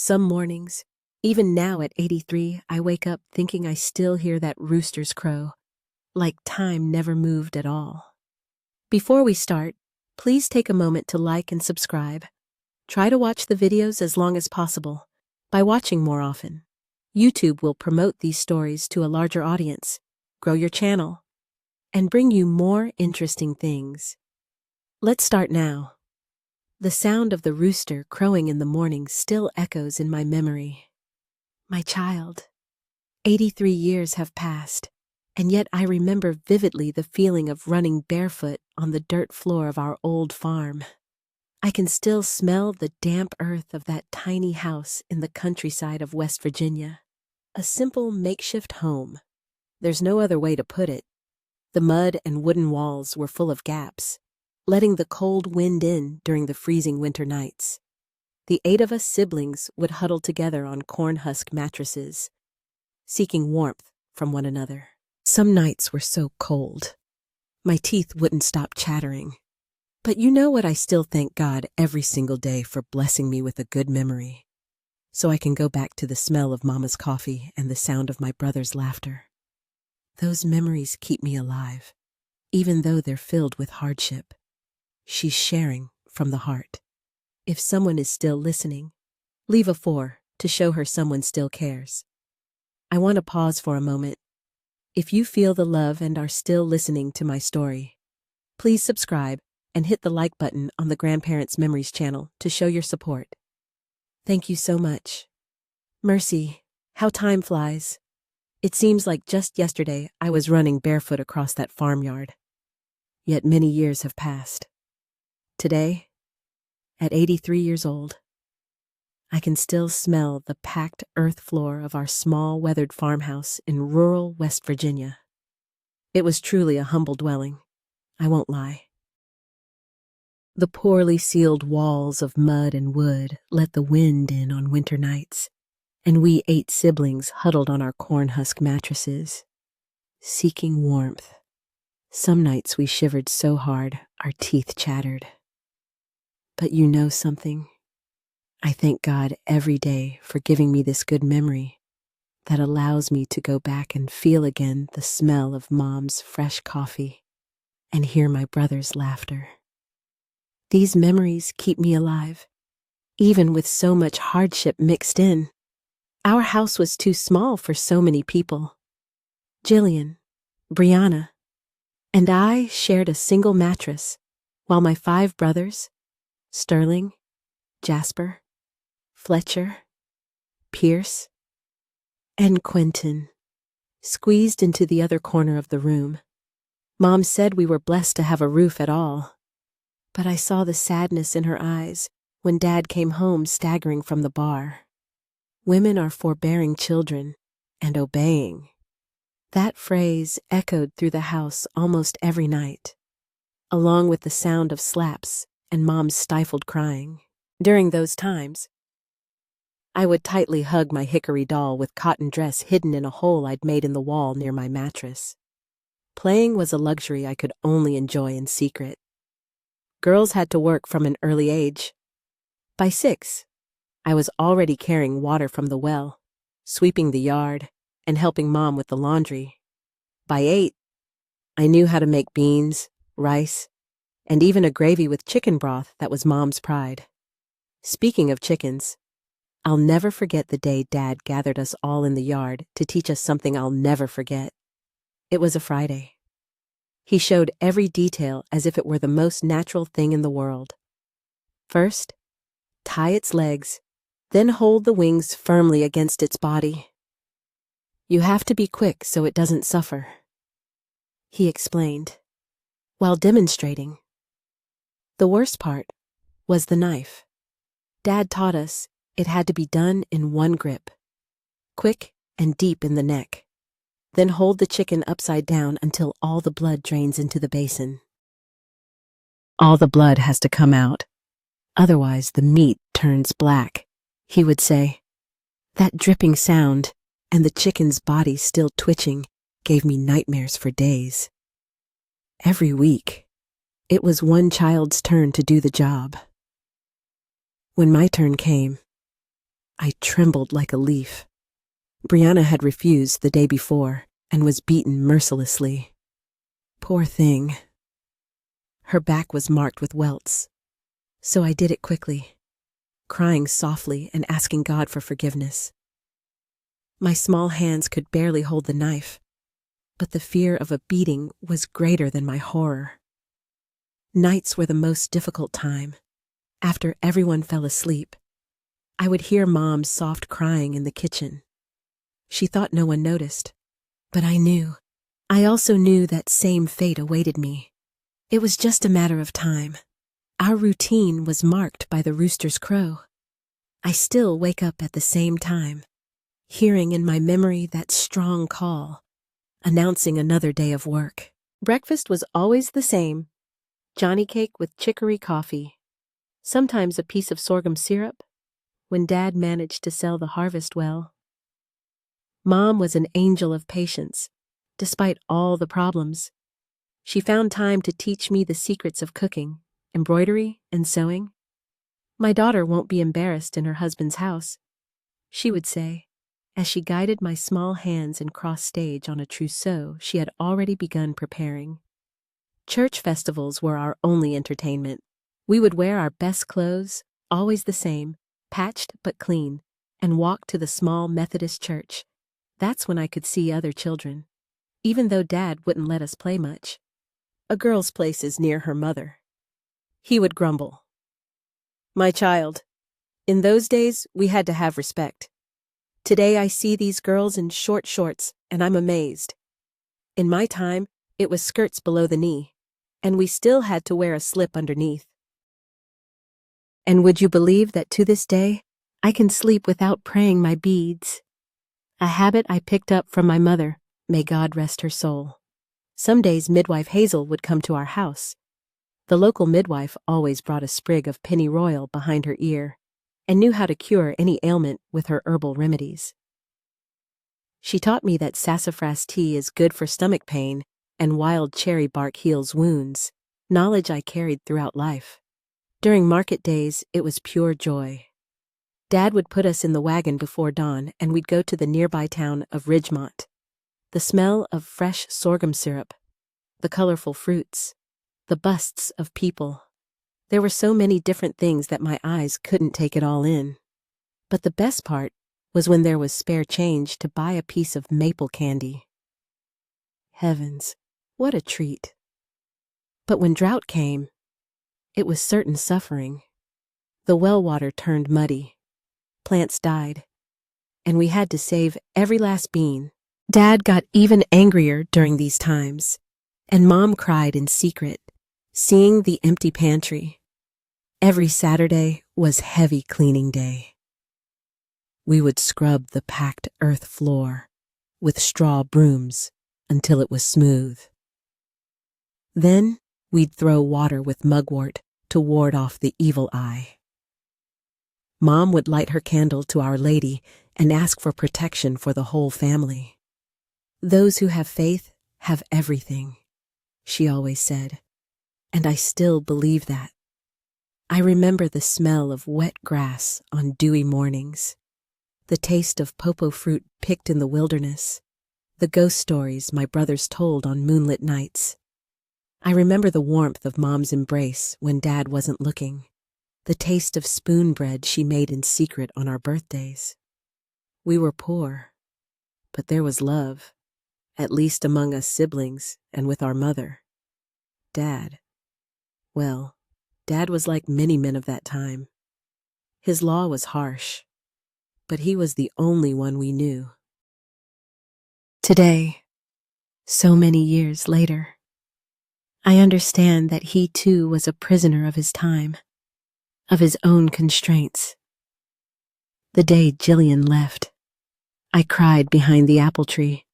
Some mornings, even now at 83, I wake up thinking I still hear that rooster's crow, like time never moved at all. Before we start, please take a moment to like and subscribe. Try to watch the videos as long as possible. By watching more often, YouTube will promote these stories to a larger audience, grow your channel, and bring you more interesting things. Let's start now. The sound of the rooster crowing in the morning still echoes in my memory. My child, 83 years have passed, and yet I remember vividly the feeling of running barefoot on the dirt floor of our old farm. I can still smell the damp earth of that tiny house in the countryside of West Virginia. A simple makeshift home. There's no other way to put it. The mud and wooden walls were full of gaps, letting the cold wind in during the freezing winter nights. The 8 of us siblings would huddle together on corn husk mattresses, seeking warmth from one another. Some nights were so cold, my teeth wouldn't stop chattering. But you know what? I still thank God every single day for blessing me with a good memory, so I can go back to the smell of Mama's coffee and the sound of my brother's laughter. Those memories keep me alive, even though they're filled with hardship. She's sharing from the heart. If someone is still listening, leave a 4 to show her someone still cares. I want to pause for a moment. If you feel the love and are still listening to my story, please subscribe and hit the like button on the Grandparents Memories channel to show your support. Thank you so much. Mercy, how time flies. It seems like just yesterday I was running barefoot across that farmyard. Yet many years have passed. Today, at 83 years old, I can still smell the packed earth floor of our small weathered farmhouse in rural West Virginia. It was truly a humble dwelling, I won't lie. The poorly sealed walls of mud and wood let the wind in on winter nights, and we 8 siblings huddled on our corn husk mattresses, seeking warmth. Some nights we shivered so hard our teeth chattered. But you know something? I thank God every day for giving me this good memory that allows me to go back and feel again the smell of Mom's fresh coffee and hear my brother's laughter. These memories keep me alive, even with so much hardship mixed in. Our house was too small for so many people. Jillian, Brianna, and I shared a single mattress, while my 5 brothers, Sterling, Jasper, Fletcher, Pierce, and Quentin, squeezed into the other corner of the room. Mom said we were blessed to have a roof at all, but I saw the sadness in her eyes when Dad came home staggering from the bar. Women are forbearing children and obeying. That phrase echoed through the house almost every night, along with the sound of slaps and Mom's stifled crying. During those times, I would tightly hug my hickory doll with cotton dress hidden in a hole I'd made in the wall near my mattress. Playing was a luxury I could only enjoy in secret. Girls had to work from an early age. By 6, I was already carrying water from the well, sweeping the yard, and helping Mom with the laundry. By 8, I knew how to make beans, rice, and even a gravy with chicken broth that was Mom's pride. Speaking of chickens, I'll never forget the day Dad gathered us all in the yard to teach us something I'll never forget. It was a Friday. He showed every detail as if it were the most natural thing in the world. First, tie its legs, then hold the wings firmly against its body. You have to be quick so it doesn't suffer, he explained, while demonstrating. The worst part was the knife. Dad taught us it had to be done in one grip, quick and deep in the neck. Then hold the chicken upside down until all the blood drains into the basin. All the blood has to come out, otherwise the meat turns black, he would say. That dripping sound and the chicken's body still twitching gave me nightmares for days. Every week, it was one child's turn to do the job. When my turn came, I trembled like a leaf. Brianna had refused the day before and was beaten mercilessly. Poor thing. Her back was marked with welts, so I did it quickly, crying softly and asking God for forgiveness. My small hands could barely hold the knife, but the fear of a beating was greater than my horror. Nights were the most difficult time. After everyone fell asleep, I would hear Mom's soft crying in the kitchen. She thought no one noticed, but I knew. I also knew that same fate awaited me. It was just a matter of time. Our routine was marked by the rooster's crow. I still wake up at the same time, hearing in my memory that strong call, announcing another day of work. Breakfast was always the same: Johnny cake with chicory coffee, sometimes a piece of sorghum syrup, when Dad managed to sell the harvest well. Mom was an angel of patience, despite all the problems. She found time to teach me the secrets of cooking, embroidery, and sewing. "My daughter won't be embarrassed in her husband's house," she would say, as she guided my small hands and cross stage on a trousseau she had already begun preparing. Church festivals were our only entertainment. We would wear our best clothes, always the same, patched but clean, and walk to the small Methodist church. That's when I could see other children, even though Dad wouldn't let us play much. "A girl's place is near her mother," he would grumble. "My child, in those days we had to have respect. Today I see these girls in short shorts and I'm amazed. In my time, it was skirts below the knee, and we still had to wear a slip underneath." And would you believe that to this day, I can sleep without praying my beads? A habit I picked up from my mother, may God rest her soul. Some days midwife Hazel would come to our house. The local midwife always brought a sprig of pennyroyal behind her ear and knew how to cure any ailment with her herbal remedies. She taught me that sassafras tea is good for stomach pain and wild cherry bark heals wounds, knowledge I carried throughout life. During market days, it was pure joy. Dad would put us in the wagon before dawn and we'd go to the nearby town of Ridgemont. The smell of fresh sorghum syrup, the colorful fruits, the busts of people. There were so many different things that my eyes couldn't take it all in. But the best part was when there was spare change to buy a piece of maple candy. Heavens, what a treat. But when drought came, it was certain suffering. The well water turned muddy, plants died, and we had to save every last bean. Dad got even angrier during these times, and Mom cried in secret, seeing the empty pantry. Every Saturday was heavy cleaning day. We would scrub the packed earth floor with straw brooms until it was smooth. Then we'd throw water with mugwort to ward off the evil eye. Mom would light her candle to Our Lady and ask for protection for the whole family. "Those who have faith have everything," she always said, and I still believe that. I remember the smell of wet grass on dewy mornings, the taste of popo fruit picked in the wilderness, the ghost stories my brothers told on moonlit nights. I remember the warmth of Mom's embrace when Dad wasn't looking, the taste of spoon bread she made in secret on our birthdays. We were poor, but there was love, at least among us siblings and with our mother. Dad. Well, Dad was like many men of that time. His law was harsh, but he was the only one we knew. Today, so many years later, I understand that he too was a prisoner of his time, of his own constraints. The day Jillian left, I cried behind the apple tree.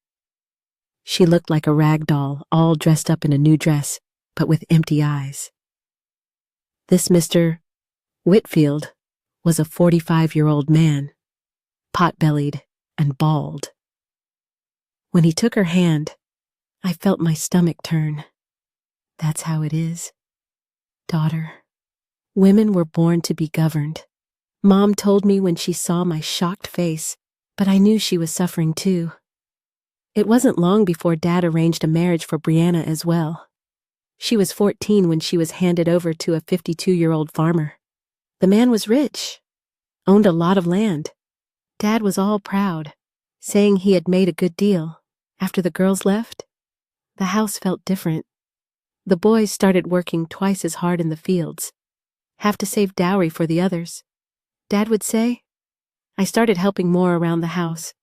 She looked like a rag doll, all dressed up in a new dress, but with empty eyes. This Mr. Whitfield was a 45-year-old man, pot-bellied and bald. When he took her hand, I felt my stomach turn. That's how it is, daughter. Women were born to be governed. Mom told me when she saw my shocked face, but I knew she was suffering too. It wasn't long before Dad arranged a marriage for Brianna as well. She was 14 when she was handed over to a 52-year-old farmer. The man was rich, owned a lot of land. Dad was all proud, saying he had made a good deal. After the girls left, the house felt different. The boys started working twice as hard in the fields, have to save dowry for the others. Dad would say, I started helping more around the house,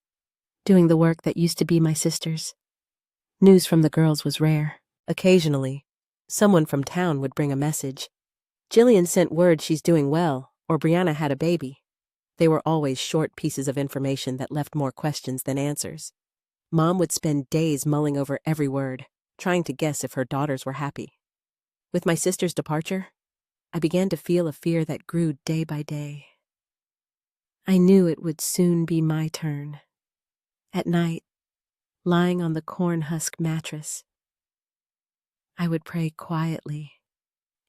doing the work that used to be my sister's. News from the girls was rare. Occasionally, someone from town would bring a message. Jillian sent word she's doing well, or Brianna had a baby. They were always short pieces of information that left more questions than answers. Mom would spend days mulling over every word, trying to guess if her daughters were happy. With my sister's departure, I began to feel a fear that grew day by day. I knew it would soon be my turn. At night, lying on the corn husk mattress, I would pray quietly,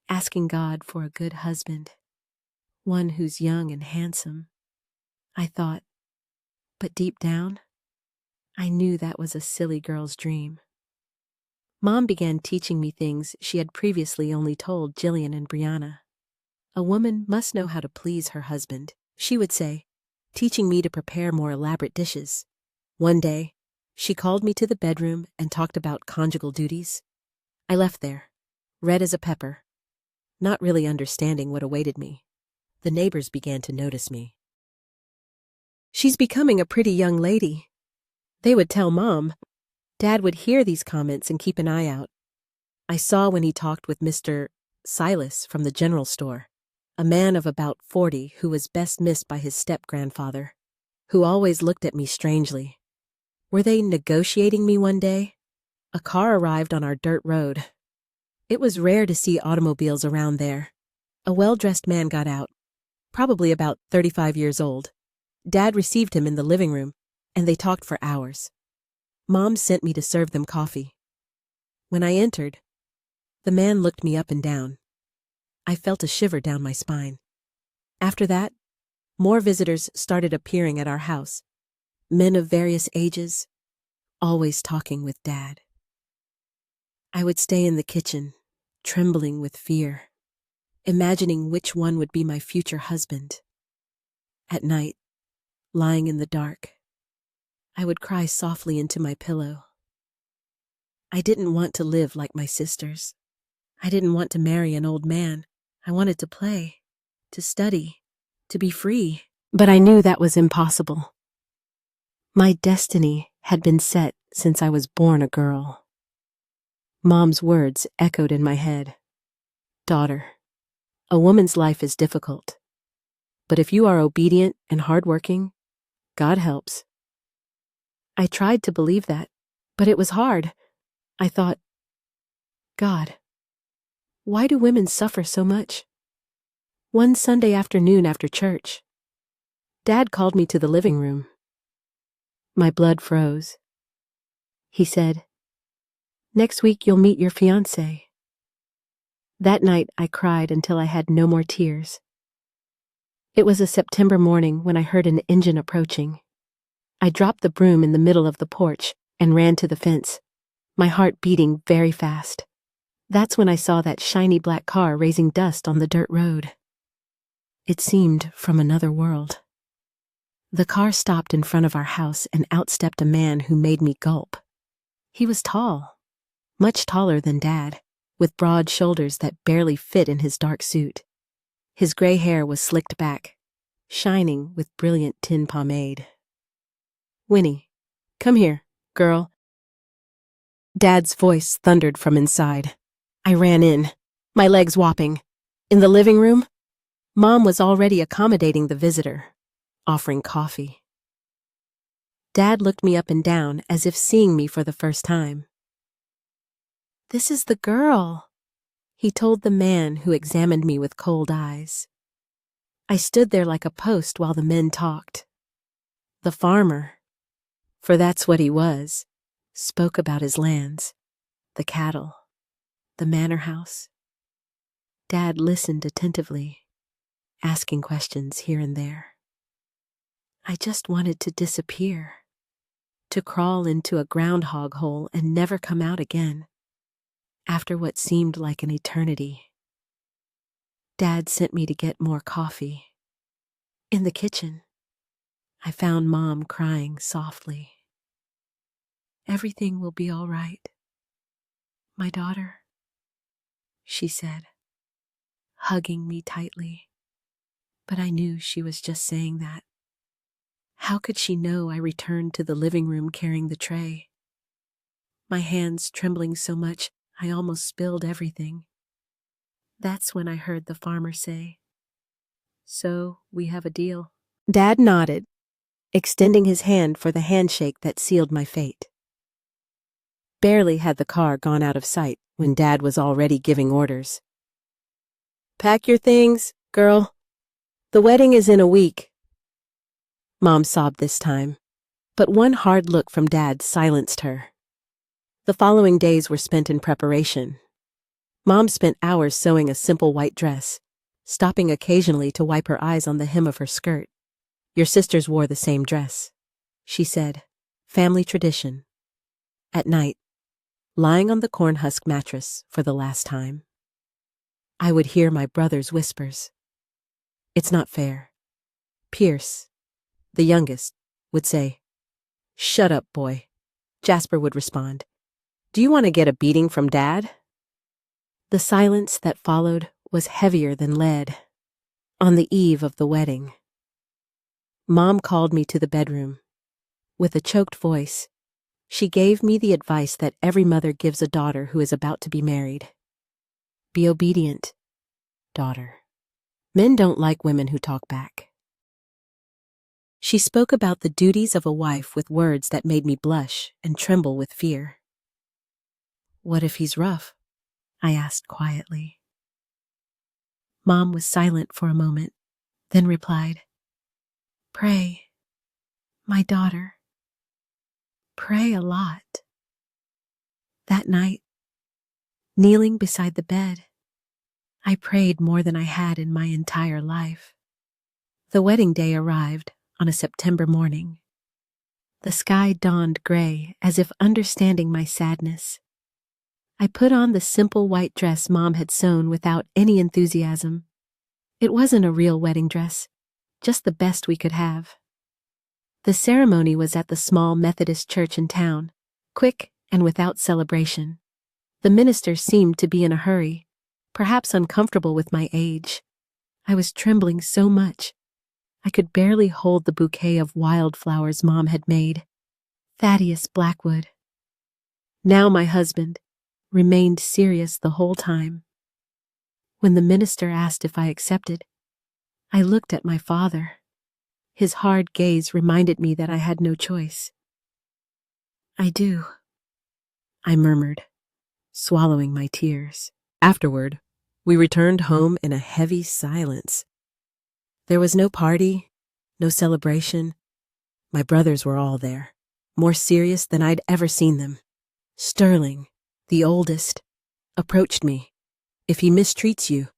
asking God for a good husband, one who's young and handsome. I thought, but deep down, I knew that was a silly girl's dream. Mom began teaching me things she had previously only told Jillian and Brianna. A woman must know how to please her husband, she would say, teaching me to prepare more elaborate dishes. One day, she called me to the bedroom and talked about conjugal duties. I left there, red as a pepper, not really understanding what awaited me. The neighbors began to notice me. She's becoming a pretty young lady. They would tell Mom. Dad would hear these comments and keep an eye out. I saw when he talked with Mr. Silas from the general store, a man of about 40 who was best missed by his step-grandfather, who always looked at me strangely. Were they negotiating me one day? A car arrived on our dirt road. It was rare to see automobiles around there. A well-dressed man got out, probably about 35 years old. Dad received him in the living room, and they talked for hours. Mom sent me to serve them coffee. When I entered, the man looked me up and down. I felt a shiver down my spine. After that, more visitors started appearing at our house, men of various ages, always talking with Dad. I would stay in the kitchen, trembling with fear, imagining which one would be my future husband. At night, lying in the dark, I would cry softly into my pillow. I didn't want to live like my sisters. I didn't want to marry an old man. I wanted to play, to study, to be free. But I knew that was impossible. My destiny had been set since I was born a girl. Mom's words echoed in my head. Daughter, a woman's life is difficult. But if you are obedient and hardworking, God helps. I tried to believe that, but it was hard. I thought, God, why do women suffer so much? One Sunday afternoon after church, Dad called me to the living room. My blood froze. He said, next week you'll meet your fiancé. That night I cried until I had no more tears. It was a September morning when I heard an engine approaching. I dropped the broom in the middle of the porch and ran to the fence, my heart beating very fast. That's when I saw that shiny black car raising dust on the dirt road. It seemed from another world. The car stopped in front of our house and out stepped a man who made me gulp. He was tall, much taller than Dad, with broad shoulders that barely fit in his dark suit. His gray hair was slicked back, shining with brilliant tin pomade. Winnie, come here, girl. Dad's voice thundered from inside. I ran in, my legs whopping. In the living room, Mom was already accommodating the visitor, offering coffee. Dad looked me up and down as if seeing me for the first time. This is the girl, he told the man who examined me with cold eyes. I stood there like a post while the men talked. The farmer, for that's what he was, spoke about his lands, the cattle, the manor house. Dad listened attentively, asking questions here and there. I just wanted to disappear, to crawl into a groundhog hole and never come out again, after what seemed like an eternity. Dad sent me to get more coffee. In the kitchen, I found Mom crying softly. "Everything will be all right, my daughter," she said, hugging me tightly. But I knew she was just saying that. How could she know I returned to the living room carrying the tray? My hands trembling so much, I almost spilled everything. That's when I heard the farmer say, "So we have a deal." Dad nodded, extending his hand for the handshake that sealed my fate. Barely had the car gone out of sight when Dad was already giving orders. "Pack your things, girl. The wedding is in a week." Mom sobbed this time, but one hard look from Dad silenced her. The following days were spent in preparation. Mom spent hours sewing a simple white dress, stopping occasionally to wipe her eyes on the hem of her skirt. "Your sisters wore the same dress," she said. "Family tradition." At night, lying on the corn husk mattress for the last time, I would hear my brother's whispers. "It's not fair." Pierce, the youngest, would say, "Shut up, boy." Jasper would respond, "Do you want to get a beating from Dad?" The silence that followed was heavier than lead. On the eve of the wedding, Mom called me to the bedroom. With a choked voice, she gave me the advice that every mother gives a daughter who is about to be married. "Be obedient, daughter. Men don't like women who talk back." She spoke about the duties of a wife with words that made me blush and tremble with fear. "What if he's rough?" I asked quietly. Mom was silent for a moment, then replied, "Pray, my daughter. Pray a lot." That night, kneeling beside the bed, I prayed more than I had in my entire life. The wedding day arrived on a September morning. The sky dawned gray as if understanding my sadness. I put on the simple white dress Mom had sewn without any enthusiasm. It wasn't a real wedding dress, just the best we could have. The ceremony was at the small Methodist church in town, quick and without celebration. The minister seemed to be in a hurry, perhaps uncomfortable with my age. I was trembling so much, I could barely hold the bouquet of wildflowers Mom had made. Thaddeus Blackwood, now my husband, remained serious the whole time. When the minister asked if I accepted, I looked at my father. His hard gaze reminded me that I had no choice. "I do," I murmured, swallowing my tears. Afterward, we returned home in a heavy silence. There was no party, no celebration. My brothers were all there, more serious than I'd ever seen them. Sterling, the oldest, approached me. "If he mistreats you,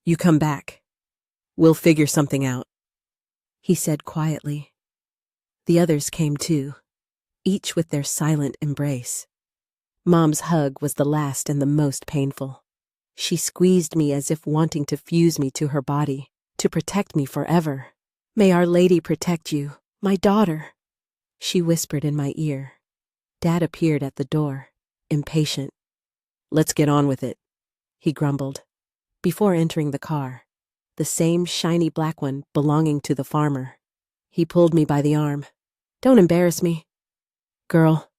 you come back. We'll figure something out," he said quietly. The others came too, each with their silent embrace. Mom's hug was the last and the most painful. She squeezed me as if wanting to fuse me to her body, to protect me forever. "May Our Lady protect you, my daughter," she whispered in my ear. Dad appeared at the door, impatient. "Let's get on with it," he grumbled. Before entering the car, the same shiny black one belonging to the farmer, he pulled me by the arm. "Don't embarrass me. Girl,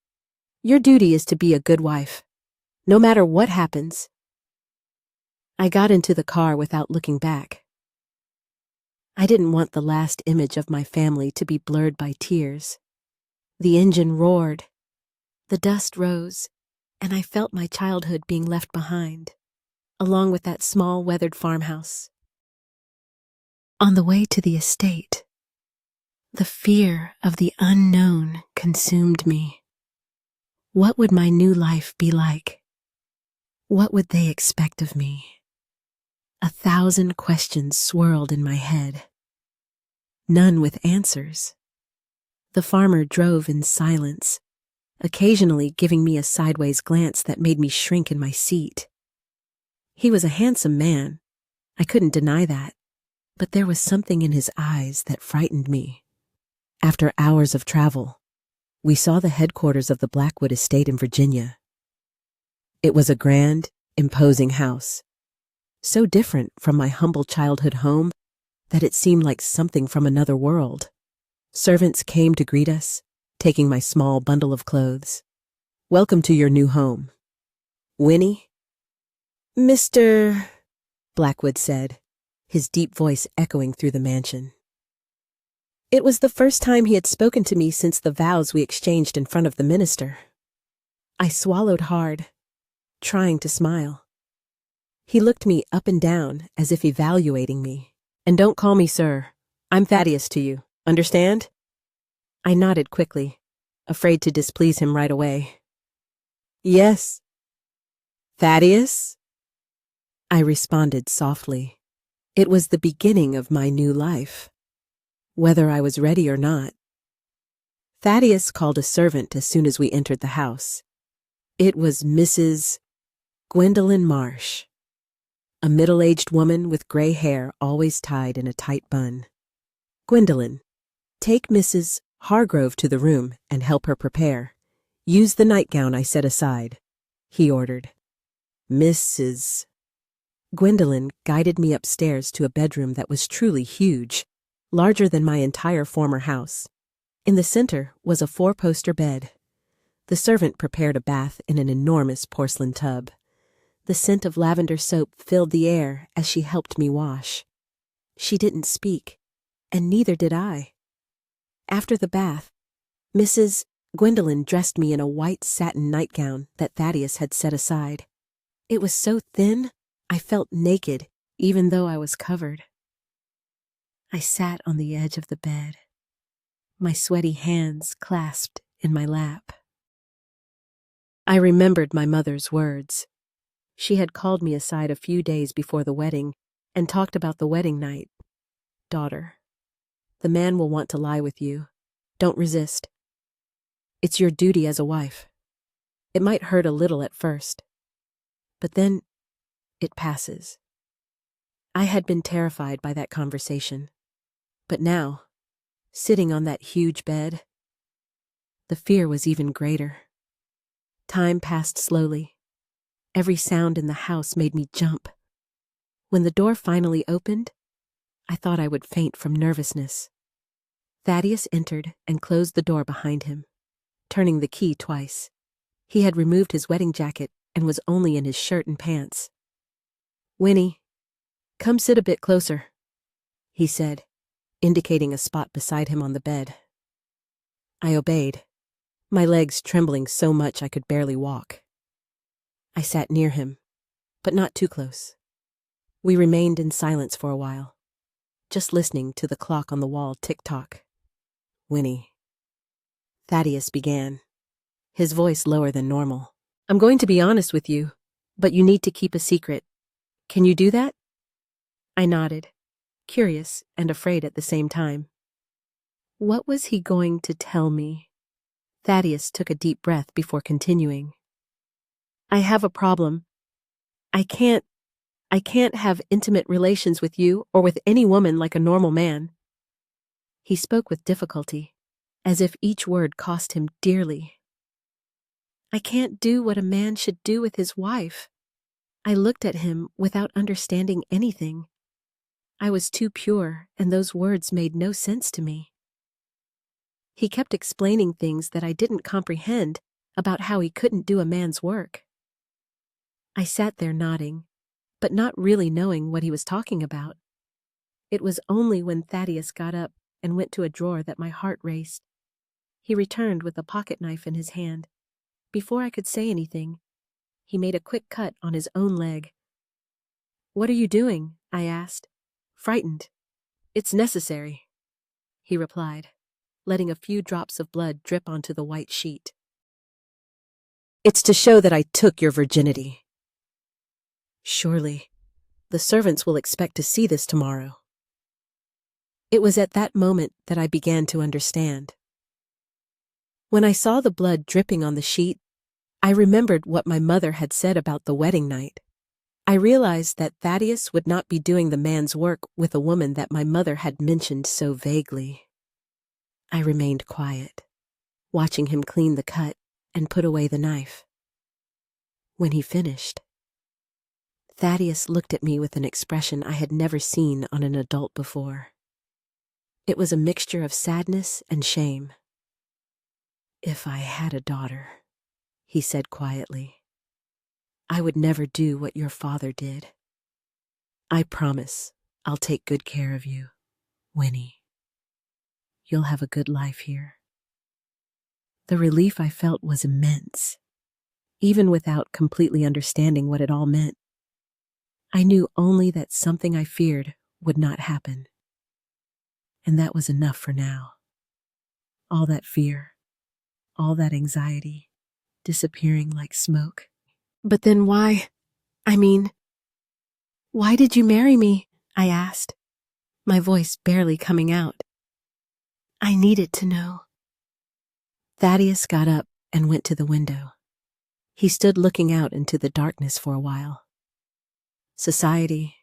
your duty is to be a good wife, no matter what happens." I got into the car without looking back. I didn't want the last image of my family to be blurred by tears. The engine roared, the dust rose, and I felt my childhood being left behind, along with that small weathered farmhouse. On the way to the estate, the fear of the unknown consumed me. What would my new life be like? What would they expect of me? 1,000 questions swirled in my head, none with answers. The farmer drove in silence, occasionally giving me a sideways glance that made me shrink in my seat. He was a handsome man, I couldn't deny that, but there was something in his eyes that frightened me. After hours of travel, we saw the headquarters of the Blackwood estate in Virginia. It was a grand, imposing house, so different from my humble childhood home that it seemed like something from another world. Servants came to greet us, taking my small bundle of clothes. "Welcome to your new home. Winnie?" "Mr. Blackwood said, his deep voice echoing through the mansion. It was the first time he had spoken to me since the vows we exchanged in front of the minister. I swallowed hard, trying to smile. He looked me up and down as if evaluating me. "And don't call me sir. I'm Thaddeus to you. Understand?" I nodded quickly, afraid to displease him right away. "Yes." "Thaddeus?" I responded softly. It was the beginning of my new life, whether I was ready or not. Thaddeus called a servant as soon as we entered the house. It was Mrs. Gwendolyn Marsh, a middle-aged woman with gray hair always tied in a tight bun. "Gwendolyn, take Mrs. Hargrove to the room and help her prepare. Use the nightgown I set aside," he ordered. Mrs. Gwendolyn guided me upstairs to a bedroom that was truly huge, larger than my entire former house. In the center was a 4-poster bed. The servant prepared a bath in an enormous porcelain tub. The scent of lavender soap filled the air as she helped me wash. She didn't speak, and neither did I. After the bath, Mrs. Gwendolyn dressed me in a white satin nightgown that Thaddeus had set aside. It was so thin, I felt naked, even though I was covered. I sat on the edge of the bed, my sweaty hands clasped in my lap. I remembered my mother's words. She had called me aside a few days before the wedding and talked about the wedding night. "Daughter, the man will want to lie with you. Don't resist. It's your duty as a wife. It might hurt a little at first, but then it passes." I had been terrified by that conversation, but now, sitting on that huge bed, the fear was even greater. Time passed slowly. Every sound in the house made me jump. When the door finally opened, I thought I would faint from nervousness. Thaddeus entered and closed the door behind him, turning the key twice. He had removed his wedding jacket and was only in his shirt and pants. "Winnie, come sit a bit closer," he said, indicating a spot beside him on the bed. I obeyed, my legs trembling so much I could barely walk. I sat near him, but not too close. We remained in silence for a while, just listening to the clock on the wall tick-tock. "Winnie," Thaddeus began, his voice lower than normal. "I'm going to be honest with you, but you need to keep a secret. Can you do that?" I nodded, curious and afraid at the same time. What was he going to tell me? Thaddeus took a deep breath before continuing. "I have a problem. I can't have intimate relations with you or with any woman like a normal man." He spoke with difficulty, as if each word cost him dearly. "I can't do what a man should do with his wife." I looked at him without understanding anything. I was too pure, and those words made no sense to me. He kept explaining things that I didn't comprehend about how he couldn't do a man's work. I sat there nodding, but not really knowing what he was talking about. It was only when Thaddeus got up and went to a drawer that my heart raced. He returned with a pocket knife in his hand. Before I could say anything, he made a quick cut on his own leg. "What are you doing?" I asked, frightened. "It's necessary," he replied, letting a few drops of blood drip onto the white sheet. "It's to show that I took your virginity." Surely, The servants will expect to see this tomorrow." It was at that moment that I began to understand. When I saw the blood dripping on the sheet, I remembered what my mother had said about the wedding night. I realized that Thaddeus would not be doing the man's work with a woman that my mother had mentioned so vaguely. I remained quiet, watching him clean the cut and put away the knife. When he finished, Thaddeus looked at me with an expression I had never seen on an adult before. It was a mixture of sadness and shame. "If I had a daughter," he said quietly, "I would never do what your father did. I promise I'll take good care of you, Winnie. You'll have a good life here." The relief I felt was immense, even without completely understanding what it all meant. I knew only that something I feared would not happen. And that was enough for now. All that fear, all that anxiety, disappearing like smoke. "But then why did you marry me?" I asked, my voice barely coming out. I needed to know. Thaddeus got up and went to the window. He stood looking out into the darkness for a while. Society,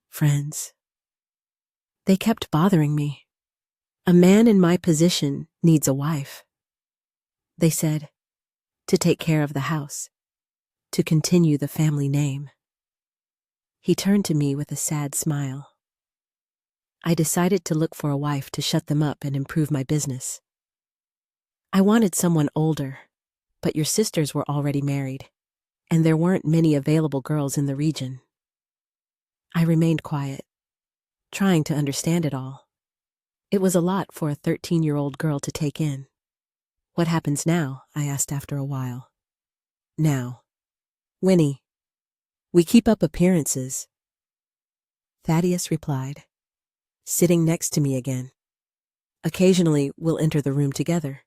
friends, they kept bothering me. A man in my position needs a wife. They said, to take care of the house, to continue the family name. He turned to me with a sad smile. I decided to look for a wife to shut them up and improve my business. I wanted someone older, but your sisters were already married, and there weren't many available girls in the region. I remained quiet, trying to understand it all. It was a lot for a 13-year-old girl to take in. "What happens now?" I asked after a while. "Now, Winnie, we keep up appearances," Thaddeus replied, sitting next to me again. "Occasionally, we'll enter the room together.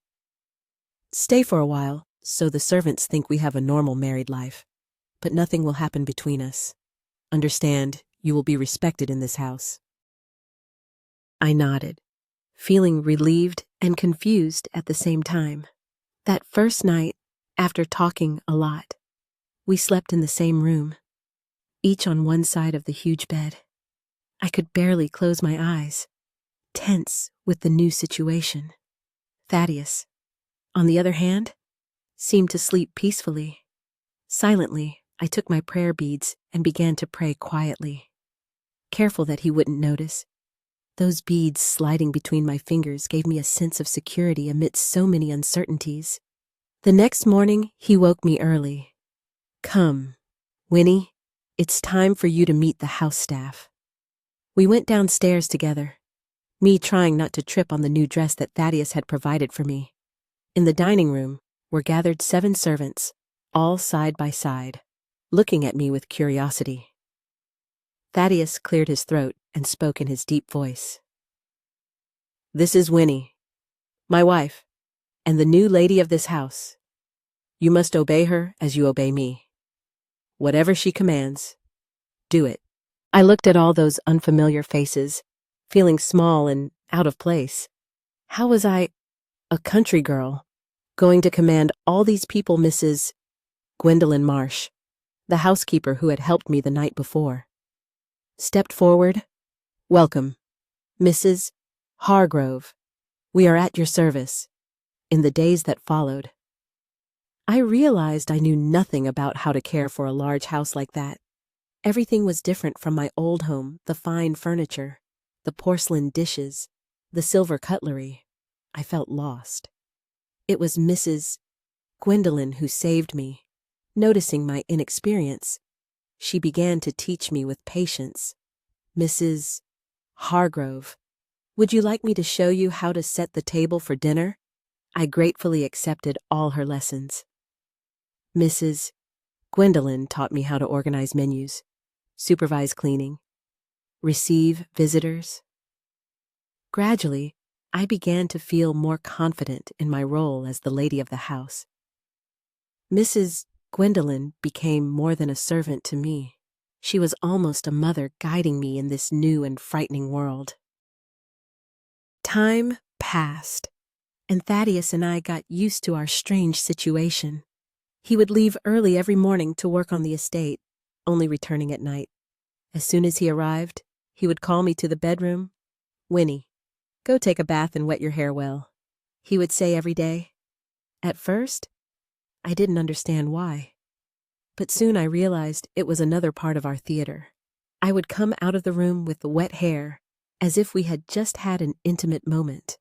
Stay for a while, so the servants think we have a normal married life, but nothing will happen between us. Understand, you will be respected in this house." I nodded, feeling relieved and confused at the same time. That first night, after talking a lot, we slept in the same room, each on one side of the huge bed. I could barely close my eyes, tense with the new situation. Thaddeus, on the other hand, seemed to sleep peacefully. Silently, I took my prayer beads and began to pray quietly, careful that he wouldn't notice. Those beads sliding between my fingers gave me a sense of security amidst so many uncertainties. The next morning, he woke me early. "Come, Winnie, it's time for you to meet the house staff." We went downstairs together, me trying not to trip on the new dress that Thaddeus had provided for me. In the dining room were gathered 7 servants, all side by side, looking at me with curiosity. Thaddeus cleared his throat and spoke in his deep voice. "This is Winnie, my wife, and the new lady of this house. You must obey her as you obey me. Whatever she commands, do it." I looked at all those unfamiliar faces, feeling small and out of place. How was I, a country girl, going to command all these people? Mrs. Gwendolyn Marsh, the housekeeper who had helped me the night before, stepped forward. "Welcome, Mrs. Hargrove. We are at your service." In the days that followed, I realized I knew nothing about how to care for a large house like that. Everything was different from my old home, the fine furniture, the porcelain dishes, the silver cutlery. I felt lost. It was Mrs. Gwendolyn who saved me. Noticing my inexperience, she began to teach me with patience. "Mrs. Hargrove, would you like me to show you how to set the table for dinner?" I gratefully accepted all her lessons. Mrs. Gwendolyn taught me how to organize menus, supervise cleaning, receive visitors. Gradually, I began to feel more confident in my role as the lady of the house. Mrs. Gwendolyn became more than a servant to me. She was almost a mother guiding me in this new and frightening world. Time passed, and Thaddeus and I got used to our strange situation. He would leave early every morning to work on the estate, only returning at night. As soon as he arrived, he would call me to the bedroom. "Winnie, go take a bath and wet your hair well," he would say every day. At first, I didn't understand why. But soon I realized it was another part of our theater. I would come out of the room with the wet hair, as if we had just had an intimate moment.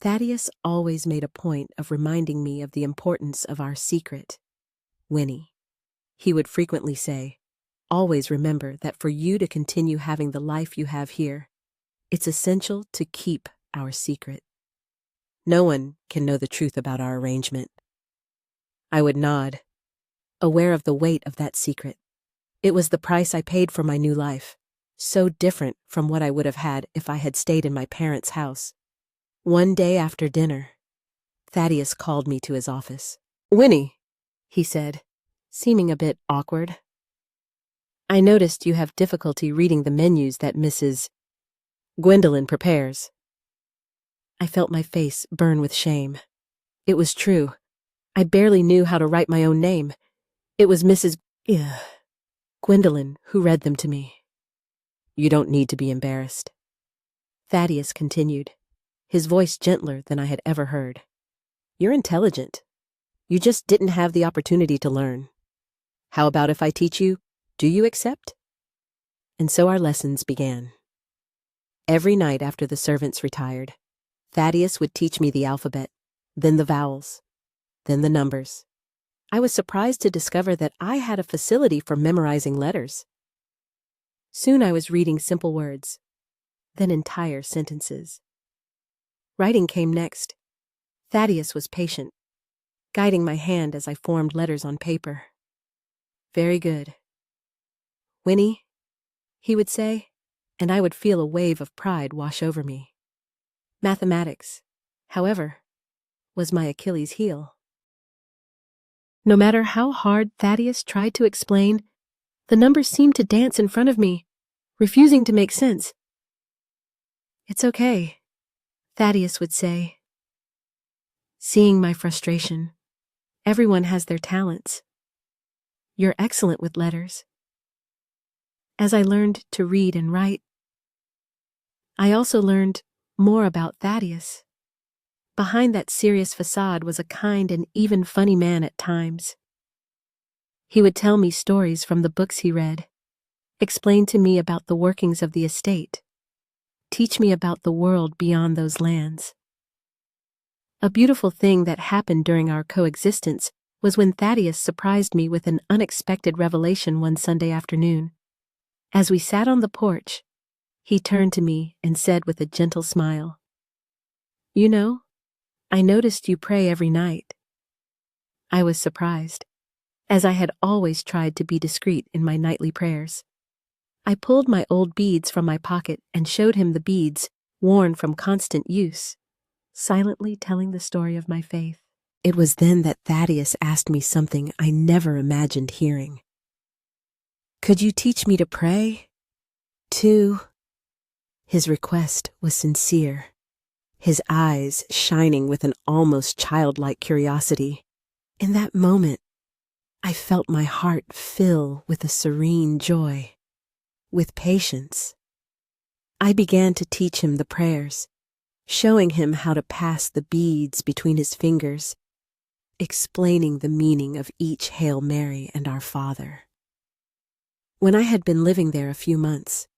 Thaddeus always made a point of reminding me of the importance of our secret. "Winnie," he would frequently say, "always remember that for you to continue having the life you have here, it's essential to keep our secret. No one can know the truth about our arrangement." I would nod, aware of the weight of that secret. It was the price I paid for my new life, so different from what I would have had if I had stayed in my parents' house. One day after dinner, Thaddeus called me to his office. "Winnie," he said, seeming a bit awkward, "I noticed you have difficulty reading the menus that Mrs. Gwendolyn prepares." I felt my face burn with shame. It was true. I barely knew how to write my own name. It was Mrs. Gwendolyn who read them to me. "You don't need to be embarrassed," Thaddeus continued, his voice gentler than I had ever heard. "You're intelligent. You just didn't have the opportunity to learn. How about if I teach you? Do you accept?" And so our lessons began. Every night after the servants retired, Thaddeus would teach me the alphabet, then the vowels, then the numbers. I was surprised to discover that I had a facility for memorizing letters. Soon I was reading simple words, then entire sentences. Writing came next. Thaddeus was patient, guiding my hand as I formed letters on paper. "Very good. Winnie," he would say, and I would feel a wave of pride wash over me. Mathematics, however, was my Achilles heel. No matter how hard Thaddeus tried to explain, the numbers seemed to dance in front of me, refusing to make sense. "It's okay," Thaddeus would say. Seeing my frustration, "Everyone has their talents. You're excellent with letters." As I learned to read and write, I also learned more about Thaddeus. Behind that serious facade was a kind and even funny man at times. He would tell me stories from the books he read, explain to me about the workings of the estate, teach me about the world beyond those lands. A beautiful thing that happened during our coexistence was when Thaddeus surprised me with an unexpected revelation one Sunday afternoon. As we sat on the porch, he turned to me and said with a gentle smile, "You know, I noticed you pray every night." I was surprised, as I had always tried to be discreet in my nightly prayers. I pulled my old beads from my pocket and showed him the beads, worn from constant use, silently telling the story of my faith. It was then that Thaddeus asked me something I never imagined hearing. "Could you teach me to pray, too?" His request was sincere, his eyes shining with an almost childlike curiosity. In that moment, I felt my heart fill with a serene joy. With patience, I began to teach him the prayers, showing him how to pass the beads between his fingers, explaining the meaning of each Hail Mary and Our Father. When I had been living there a few months,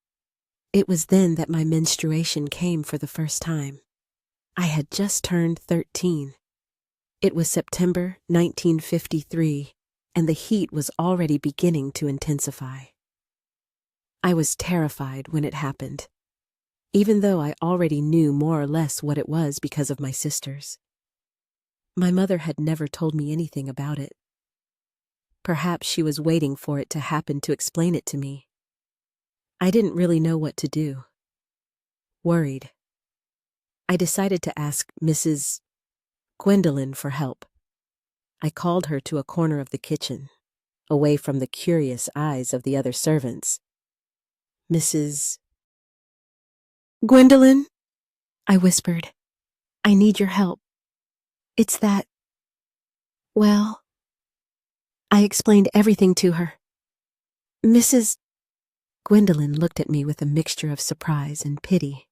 it was then that my menstruation came for the first time. I had just turned 13. It was September 1953, and the heat was already beginning to intensify. I was terrified when it happened, even though I already knew more or less what it was because of my sisters. My mother had never told me anything about it. Perhaps she was waiting for it to happen to explain it to me. I didn't really know what to do. Worried, I decided to ask Mrs. Gwendolyn for help. I called her to a corner of the kitchen, away from the curious eyes of the other servants. "Mrs. Gwendolyn," I whispered. "I need your help. It's that, well," I explained everything to her. Mrs. Gwendolyn looked at me with a mixture of surprise and pity.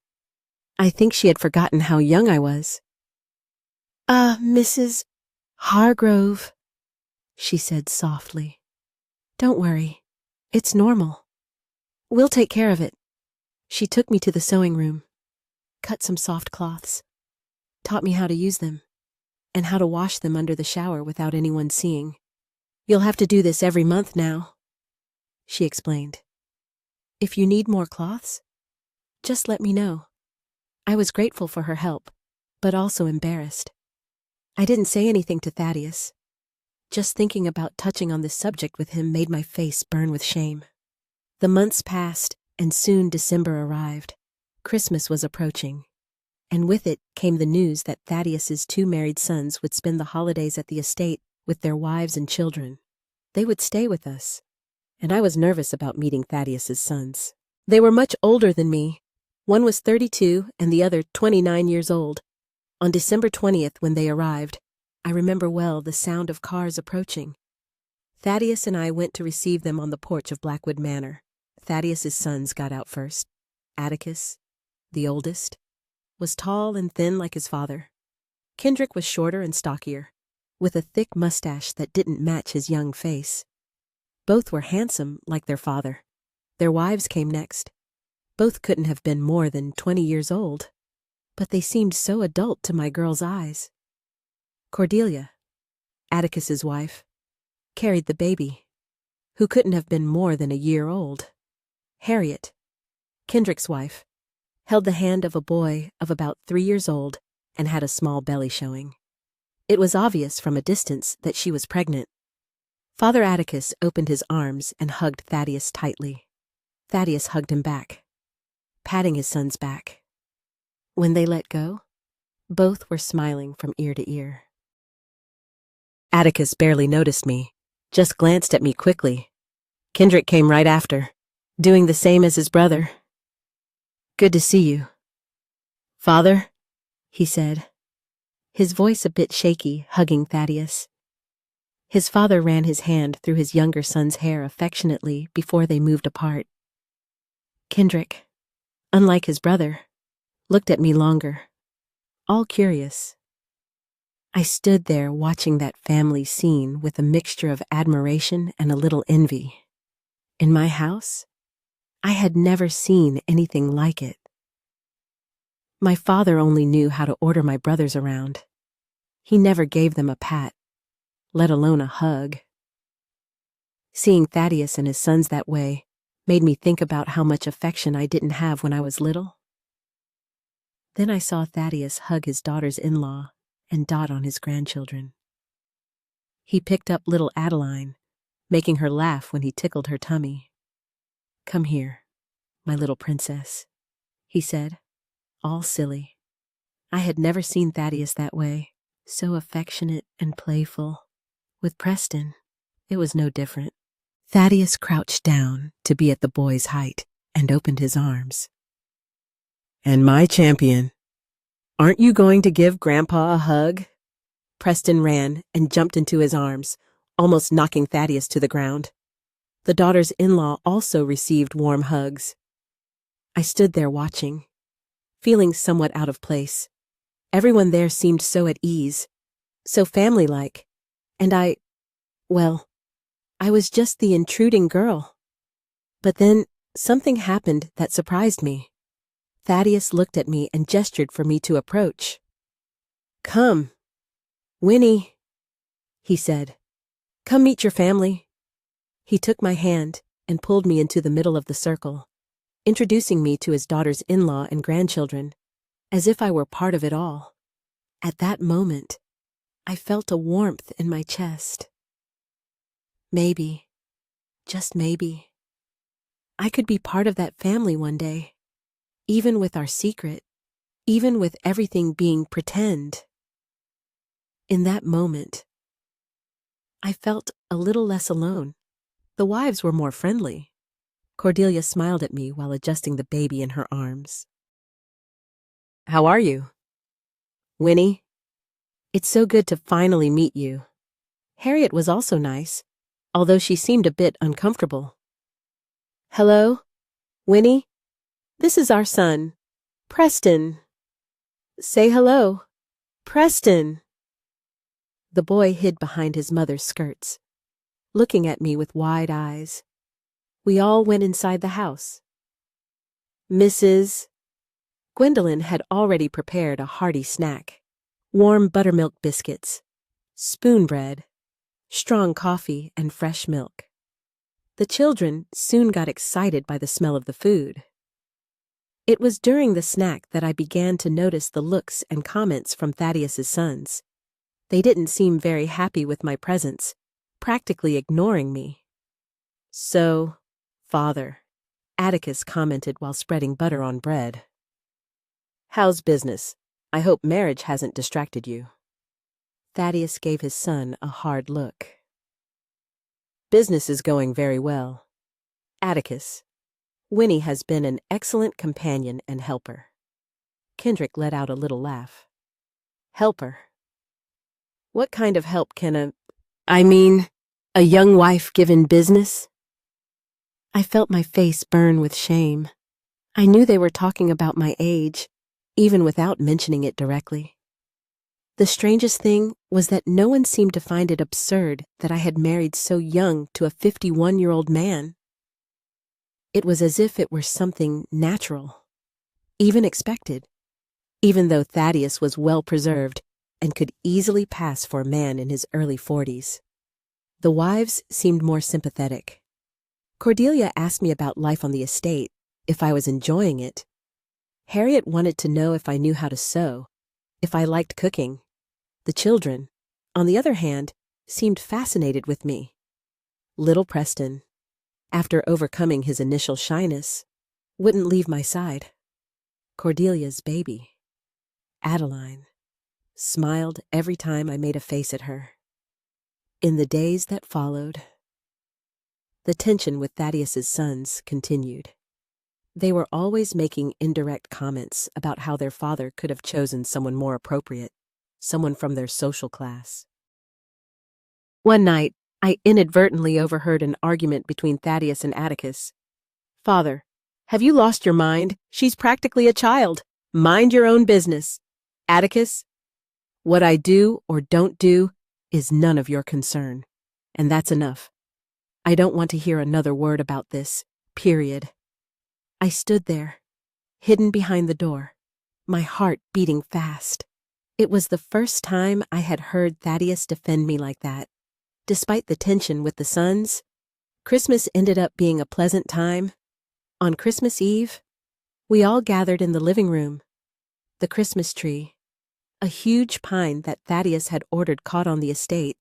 I think she had forgotten how young I was. Mrs. Hargrove," she said softly. "Don't worry. It's normal. We'll take care of it." She took me to the sewing room, cut some soft cloths, taught me how to use them, and how to wash them under the shower without anyone seeing. "You'll have to do this every month now," she explained. "If you need more cloths, just let me know." I was grateful for her help, but also embarrassed. I didn't say anything to Thaddeus. Just thinking about touching on this subject with him made my face burn with shame. The months passed, and soon December arrived. Christmas was approaching, and with it came the news that Thaddeus's 2 married sons would spend the holidays at the estate with their wives and children. They would stay with us, and I was nervous about meeting Thaddeus's sons. They were much older than me. One was 32 and the other 29 years old. On December 20th, when they arrived, I remember well the sound of cars approaching. Thaddeus and I went to receive them on the porch of Blackwood Manor. Thaddeus's sons got out first. Atticus, the oldest, was tall and thin like his father. Kendrick was shorter and stockier, with a thick mustache that didn't match his young face. Both were handsome like their father. Their wives came next. Both couldn't have been more than 20 years old, but they seemed so adult to my girl's eyes. Cordelia, Atticus's wife, carried the baby, who couldn't have been more than a year old. Harriet, Kendrick's wife, held the hand of a boy of about 3 years old and had a small belly showing. It was obvious from a distance that she was pregnant. Father Atticus opened his arms and hugged Thaddeus tightly. Thaddeus hugged him back, patting his son's back. When they let go, both were smiling from ear to ear. Atticus barely noticed me, just glanced at me quickly. Kendrick came right after, doing the same as his brother. "Good to see you, Father," he said, his voice a bit shaky, hugging Thaddeus. His father ran his hand through his younger son's hair affectionately before they moved apart. Kendrick, unlike his brother, looked at me longer, all curious. I stood there watching that family scene with a mixture of admiration and a little envy. In my house, I had never seen anything like it. My father only knew how to order my brothers around. He never gave them a pat, let alone a hug. Seeing Thaddeus and his sons that way made me think about how much affection I didn't have when I was little. Then I saw Thaddeus hug his daughter's-in-law and dot on his grandchildren. He picked up little Adeline, making her laugh when he tickled her tummy. "Come here, my little princess," he said, all silly. I had never seen Thaddeus that way, so affectionate and playful. With Preston, it was no different. Thaddeus crouched down to be at the boy's height and opened his arms. "And my champion, aren't you going to give Grandpa a hug?" Preston ran and jumped into his arms, almost knocking Thaddeus to the ground. The daughters-in-law also received warm hugs. I stood there watching, feeling somewhat out of place. Everyone there seemed so at ease, so family-like, and I was just the intruding girl. But then something happened that surprised me. Thaddeus looked at me and gestured for me to approach. "Come, Winnie," he said. "Come meet your family." He took my hand and pulled me into the middle of the circle, introducing me to his daughters-in-law and grandchildren, as if I were part of it all. At that moment, I felt a warmth in my chest. Maybe, just maybe, I could be part of that family one day. Even with our secret, even with everything being pretend. In that moment, I felt a little less alone. The wives were more friendly. Cordelia smiled at me while adjusting the baby in her arms. How are you? Winnie? It's so good to finally meet you. Harriet was also nice, although she seemed a bit uncomfortable. Hello? Winnie? This is our son, Preston. Say hello. Preston. The boy hid behind his mother's skirts, looking at me with wide eyes. We all went inside the house. Mrs. Gwendolyn had already prepared a hearty snack: warm buttermilk biscuits, spoon bread, strong coffee, and fresh milk. The children soon got excited by the smell of the food. It was during the snack that I began to notice the looks and comments from Thaddeus's sons. They didn't seem very happy with my presence, practically ignoring me. So, Father, Atticus commented while spreading butter on bread. How's business? I hope marriage hasn't distracted you. Thaddeus gave his son a hard look. Business is going very well. Atticus, Winnie has been an excellent companion and helper. Kendrick let out a little laugh. Helper? What kind of help can a young wife give in business? I felt my face burn with shame. I knew they were talking about my age, even without mentioning it directly. The strangest thing was that no one seemed to find it absurd that I had married so young to a 51-year-old man. It was as if it were something natural, even expected, even though Thaddeus was well preserved and could easily pass for a man in his early 40s. The wives seemed more sympathetic. Cordelia asked me about life on the estate, if I was enjoying it. Harriet wanted to know if I knew how to sew, if I liked cooking. The children, on the other hand, seemed fascinated with me. Little Preston, after overcoming his initial shyness, wouldn't leave my side. Cordelia's baby, Adeline, smiled every time I made a face at her. In the days that followed, the tension with Thaddeus's sons continued. They were always making indirect comments about how their father could have chosen someone more appropriate, someone from their social class. One night, I inadvertently overheard an argument between Thaddeus and Atticus. Father, have you lost your mind? She's practically a child. Mind your own business. Atticus, what I do or don't do is none of your concern. And that's enough. I don't want to hear another word about this, period. I stood there, hidden behind the door, my heart beating fast. It was the first time I had heard Thaddeus defend me like that. Despite the tension with the sons, Christmas ended up being a pleasant time. On Christmas Eve, we all gathered in the living room. The Christmas tree, a huge pine that Thaddeus had ordered caught on the estate,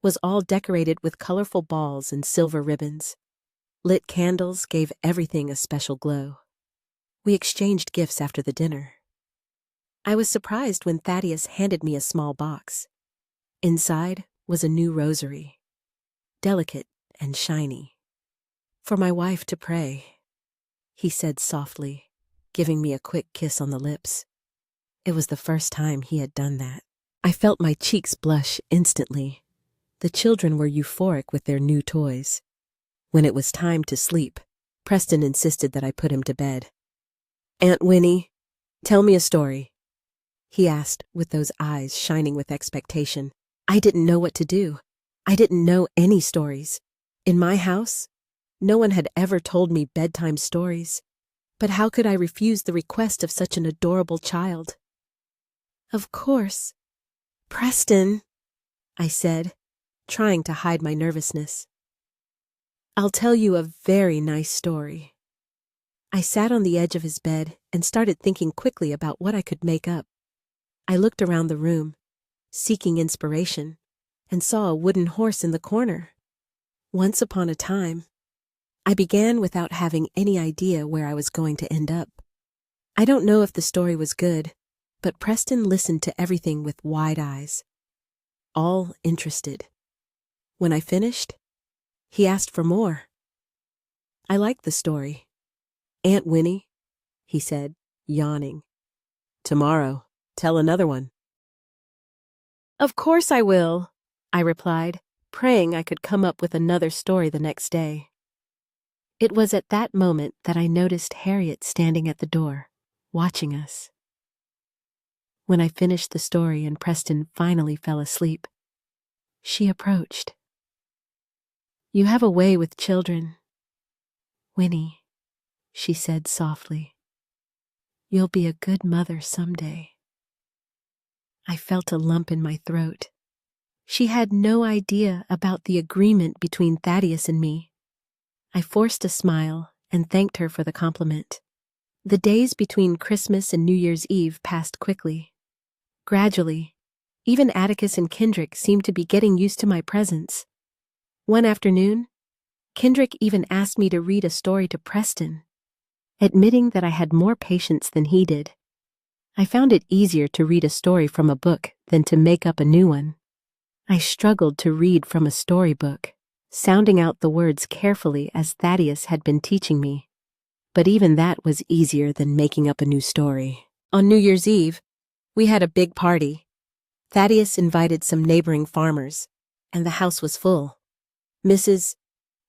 was all decorated with colorful balls and silver ribbons. Lit candles gave everything a special glow. We exchanged gifts after the dinner. I was surprised when Thaddeus handed me a small box. Inside was a new rosary, delicate and shiny. For my wife to pray, he said softly, giving me a quick kiss on the lips. It was the first time he had done that. I felt my cheeks blush instantly. The children were euphoric with their new toys. When it was time to sleep, Preston insisted that I put him to bed. Aunt Winnie, tell me a story, he asked with those eyes shining with expectation. I didn't know what to do. I didn't know any stories. In my house, no one had ever told me bedtime stories. But how could I refuse the request of such an adorable child? Of course. Preston, I said, trying to hide my nervousness. I'll tell you a very nice story. I sat on the edge of his bed and started thinking quickly about what I could make up. I looked around the room, seeking inspiration, and saw a wooden horse in the corner. Once upon a time, I began without having any idea where I was going to end up. I don't know if the story was good, but Preston listened to everything with wide eyes, all interested. When I finished, He asked for more. I liked the story. "Aunt Winnie," he said, yawning. "Tomorrow, tell another one." "Of course I will," I replied, praying I could come up with another story the next day. It was at that moment that I noticed Harriet standing at the door, watching us. When I finished the story and Preston finally fell asleep, she approached. "You have a way with children, Winnie," she said softly. "You'll be a good mother someday." I felt a lump in my throat. She had no idea about the agreement between Thaddeus and me. I forced a smile and thanked her for the compliment. The days between Christmas and New Year's Eve passed quickly. Gradually, even Atticus and Kendrick seemed to be getting used to my presence. One afternoon, Kendrick even asked me to read a story to Preston, admitting that I had more patience than he did. I found it easier to read a story from a book than to make up a new one. I struggled to read from a storybook, sounding out the words carefully as Thaddeus had been teaching me. But even that was easier than making up a new story. On New Year's Eve, we had a big party. Thaddeus invited some neighboring farmers, and the house was full. Mrs.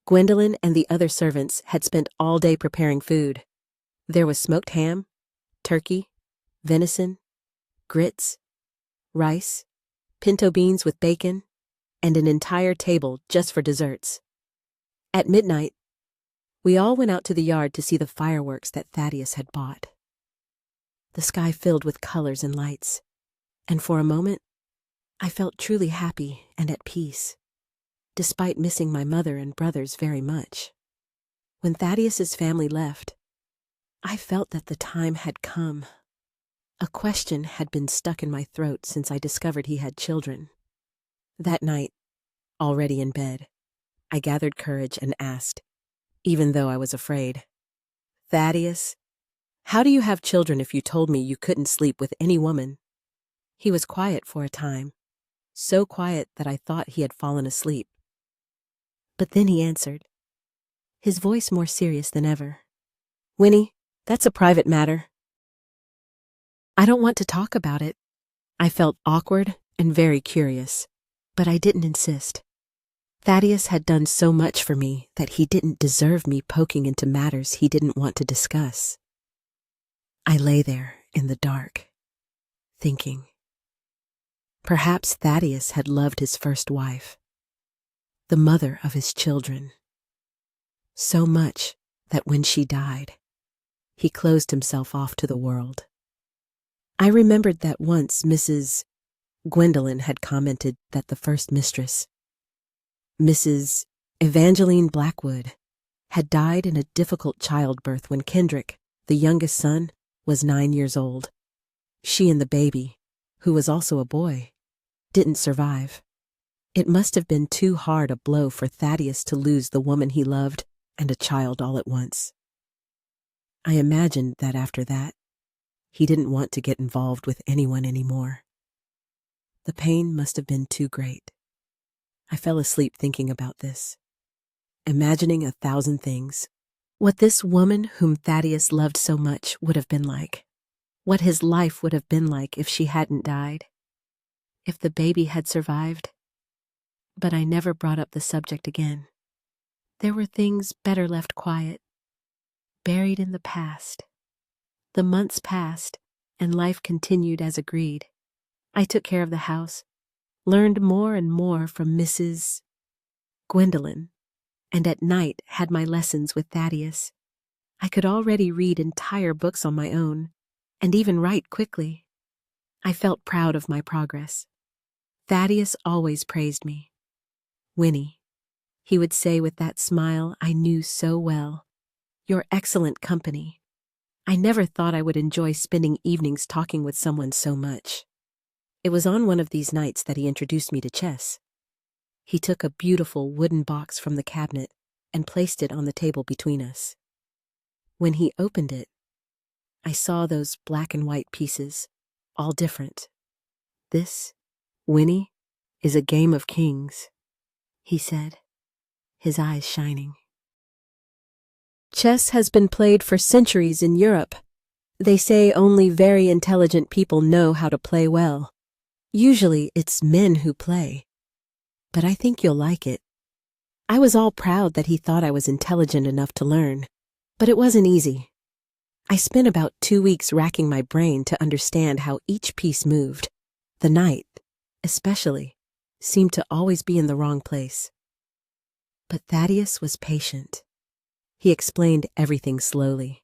Gwendolyn and the other servants had spent all day preparing food. There was smoked ham, turkey, venison, grits, rice, pinto beans with bacon, and an entire table just for desserts. At midnight, we all went out to the yard to see the fireworks that Thaddeus had bought. The sky filled with colors and lights, and for a moment, I felt truly happy and at peace, despite missing my mother and brothers very much. When Thaddeus's family left, I felt that the time had come. A question had been stuck in my throat since I discovered he had children. That night, already in bed, I gathered courage and asked, even though I was afraid, "Thaddeus, how do you have children if you told me you couldn't sleep with any woman?" He was quiet for a time, so quiet that I thought he had fallen asleep. But then he answered, his voice more serious than ever. "Winnie, that's a private matter." I don't want to talk about it. I felt awkward and very curious, but I didn't insist. Thaddeus had done so much for me that he didn't deserve me poking into matters he didn't want to discuss. I lay there in the dark, thinking. Perhaps Thaddeus had loved his first wife, the mother of his children, so much that when she died, he closed himself off to the world. I remembered that once Mrs. Gwendolyn had commented that the first mistress, Mrs. Evangeline Blackwood, had died in a difficult childbirth when Kendrick, the youngest son, was 9 years old. She and the baby, who was also a boy, didn't survive. It must have been too hard a blow for Thaddeus to lose the woman he loved and a child all at once. I imagined that after that, he didn't want to get involved with anyone anymore. The pain must have been too great. I fell asleep thinking about this, imagining 1,000 things. What this woman whom Thaddeus loved so much would have been like. What his life would have been like if she hadn't died. If the baby had survived. But I never brought up the subject again. There were things better left quiet, buried in the past. The months passed, and life continued as agreed. I took care of the house, learned more and more from Mrs. Gwendolyn, and at night had my lessons with Thaddeus. I could already read entire books on my own, and even write quickly. I felt proud of my progress. Thaddeus always praised me. "Winnie," he would say with that smile I knew so well, "you're excellent company." I never thought I would enjoy spending evenings talking with someone so much. It was on one of these nights that he introduced me to chess. He took a beautiful wooden box from the cabinet and placed it on the table between us. When he opened it, I saw those black and white pieces, all different. "This, Winnie, is a game of kings," he said. his eyes shining. Chess has been played for centuries in Europe. They say only very intelligent people know how to play well. Usually it's men who play. But I think you'll like it. I was all proud that he thought I was intelligent enough to learn, but it wasn't easy. I spent about 2 weeks racking my brain to understand how each piece moved. The knight, especially, seemed to always be in the wrong place. But Thaddeus was patient. He explained everything slowly,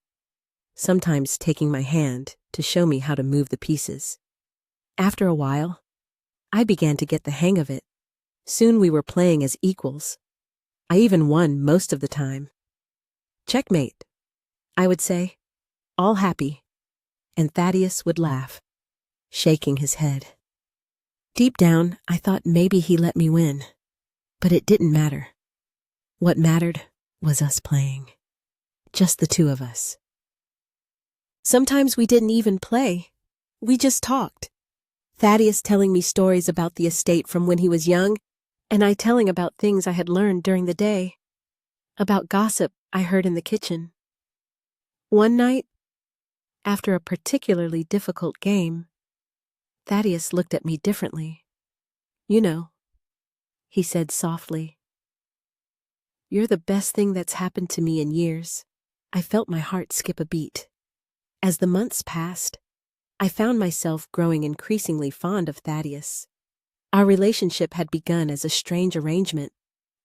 sometimes taking my hand to show me how to move the pieces. After a while, I began to get the hang of it. Soon we were playing as equals. I even won most of the time. Checkmate, I would say, all happy, and Thaddeus would laugh, shaking his head. Deep down, I thought maybe he let me win, but it didn't matter. What mattered was us playing, just the two of us. Sometimes we didn't even play. We just talked. Thaddeus telling me stories about the estate from when he was young, and I telling about things I had learned during the day, about gossip I heard in the kitchen. One night, after a particularly difficult game, Thaddeus looked at me differently. You know, he said softly, "You're the best thing that's happened to me in years." I felt my heart skip a beat. As the months passed, I found myself growing increasingly fond of Thaddeus. Our relationship had begun as a strange arrangement,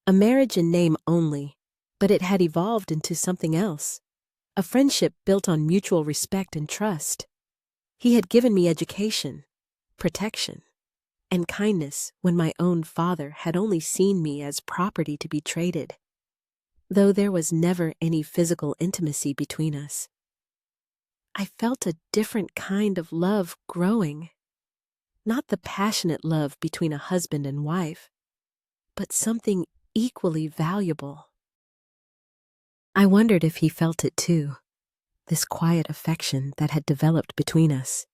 a marriage in name only, but it had evolved into something else, a friendship built on mutual respect and trust. He had given me education, protection, and kindness when my own father had only seen me as property to be traded, though there was never any physical intimacy between us. I felt a different kind of love growing, not the passionate love between a husband and wife, but something equally valuable. I wondered if he felt it too, this quiet affection that had developed between us.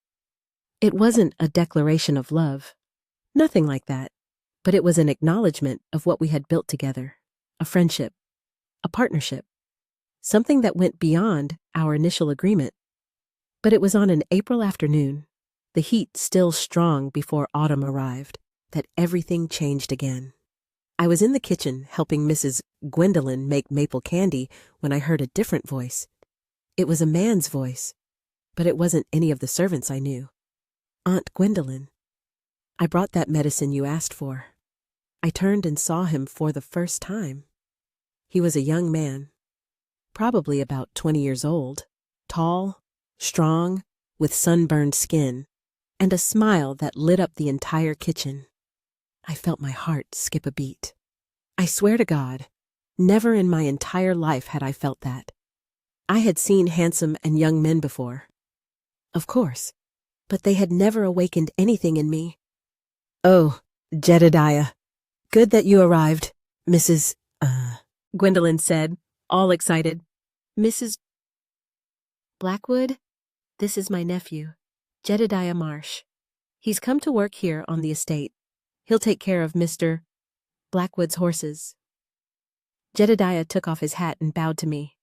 It wasn't a declaration of love, nothing like that, but it was an acknowledgement of what we had built together, a friendship, a partnership, something that went beyond our initial agreement. But it was on an April afternoon, the heat still strong before autumn arrived, that everything changed again. I was in the kitchen helping Mrs. Gwendolyn make maple candy when I heard a different voice. It was a man's voice, but it wasn't any of the servants I knew. Aunt Gwendolyn. I brought that medicine you asked for. I turned and saw him for the first time. He was a young man, probably about 20 years old, tall, strong, with sunburned skin, and a smile that lit up the entire kitchen. I felt my heart skip a beat. I swear to God, never in my entire life had I felt that. I had seen handsome and young men before, of course, but they had never awakened anything in me. "Oh, Jedediah, good that you arrived, Mrs. Gwendolyn said, all excited. "Mrs. Blackwood, this is my nephew, Jedediah Marsh. He's come to work here on the estate. He'll take care of Mr. Blackwood's horses." Jedediah took off his hat and bowed to me.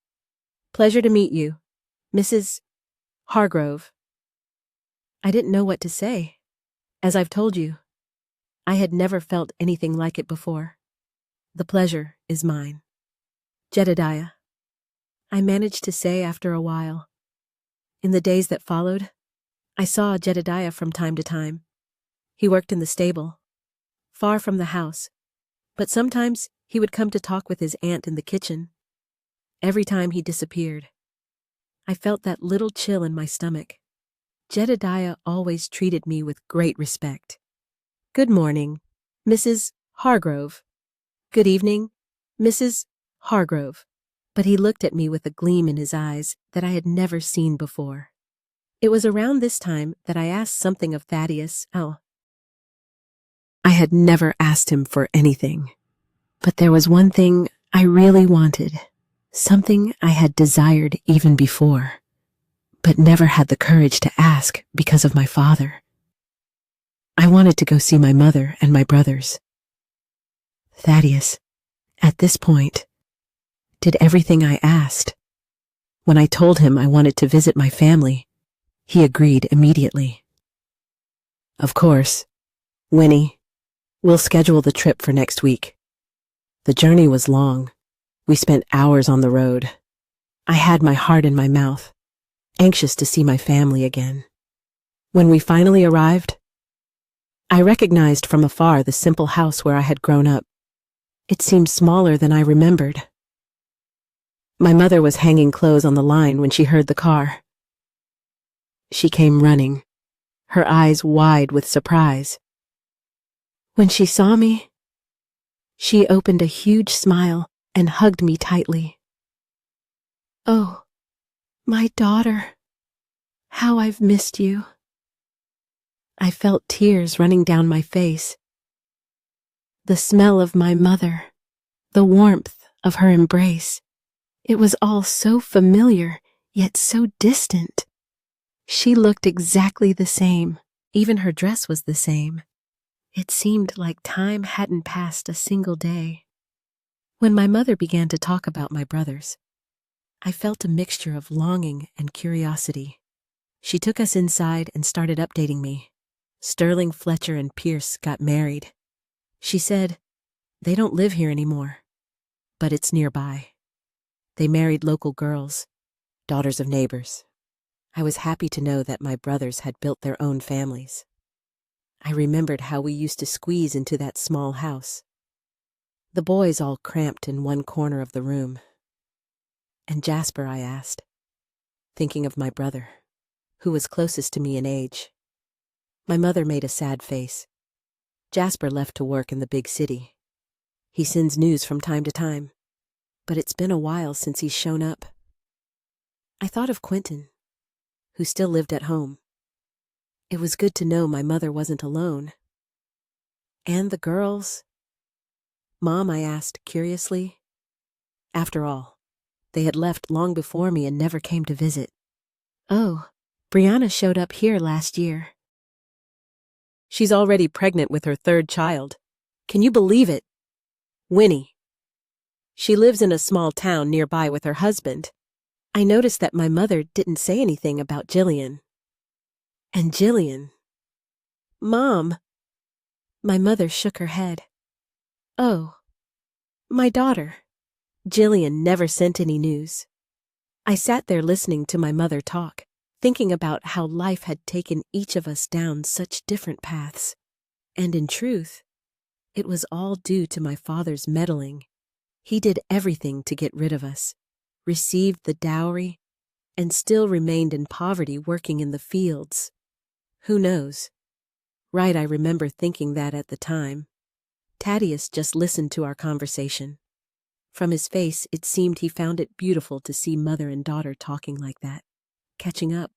"Pleasure to meet you, Mrs. Hargrove." I didn't know what to say. As I've told you, I had never felt anything like it before. "The pleasure is mine, Jedediah," I managed to say after a while. In the days that followed, I saw Jedediah from time to time. He worked in the stable, far from the house, but sometimes he would come to talk with his aunt in the kitchen. Every time he disappeared, I felt that little chill in my stomach. Jedediah always treated me with great respect. "Good morning, Mrs. Hargrove. Good evening, Mrs. Hargrove." But he looked at me with a gleam in his eyes that I had never seen before. It was around this time that I asked something of Thaddeus. I had never asked him for anything, but there was one thing I really wanted, something I had desired even before, but never had the courage to ask because of my father. I wanted to go see my mother and my brothers. "Thaddeus," At this point, did everything I asked. When I told him I wanted to visit my family, he agreed immediately. Of course, Winnie, we'll schedule the trip for next week. The journey was long. We spent hours on the road. I had my heart in my mouth, anxious to see my family again. When we finally arrived, I recognized from afar the simple house where I had grown up. It seemed smaller than I remembered. My mother was hanging clothes on the line when she heard the car. She came running, her eyes wide with surprise. When she saw me, she opened a huge smile and hugged me tightly. "Oh, my daughter, how I've missed you." I felt tears running down my face. The smell of my mother, the warmth of her embrace. It was all so familiar, yet so distant. She looked exactly the same. Even her dress was the same. It seemed like time hadn't passed a single day. When my mother began to talk about my brothers, I felt a mixture of longing and curiosity. She took us inside and started updating me. Sterling, Fletcher, and Pierce got married. She said, "They don't live here anymore, but it's nearby." They married local girls, daughters of neighbors. I was happy to know that my brothers had built their own families. I remembered how we used to squeeze into that small house. The boys all cramped in one corner of the room. "And Jasper?" I asked, thinking of my brother, who was closest to me in age. My mother made a sad face. "Jasper left to work in the big city. He sends news from time to time, but it's been a while since he's shown up." I thought of Quentin, who still lived at home. It was good to know my mother wasn't alone. "And the girls?" "Mom?" I asked curiously. After all, they had left long before me and never came to visit. "Oh, Brianna showed up here last year. She's already pregnant with her third child. Can you believe it? Winnie. She lives in a small town nearby with her husband." I noticed that my mother didn't say anything about Jillian. "And Jillian?" "Mom." My mother shook her head. "Oh, my daughter." Jillian never sent any news. I sat there listening to my mother talk, thinking about how life had taken each of us down such different paths. And in truth, it was all due to my father's meddling. He did everything to get rid of us, received the dowry, and still remained in poverty working in the fields. Who knows? Right, I remember thinking that at the time. Thaddeus just listened to our conversation. From his face, it seemed he found it beautiful to see mother and daughter talking like that, catching up.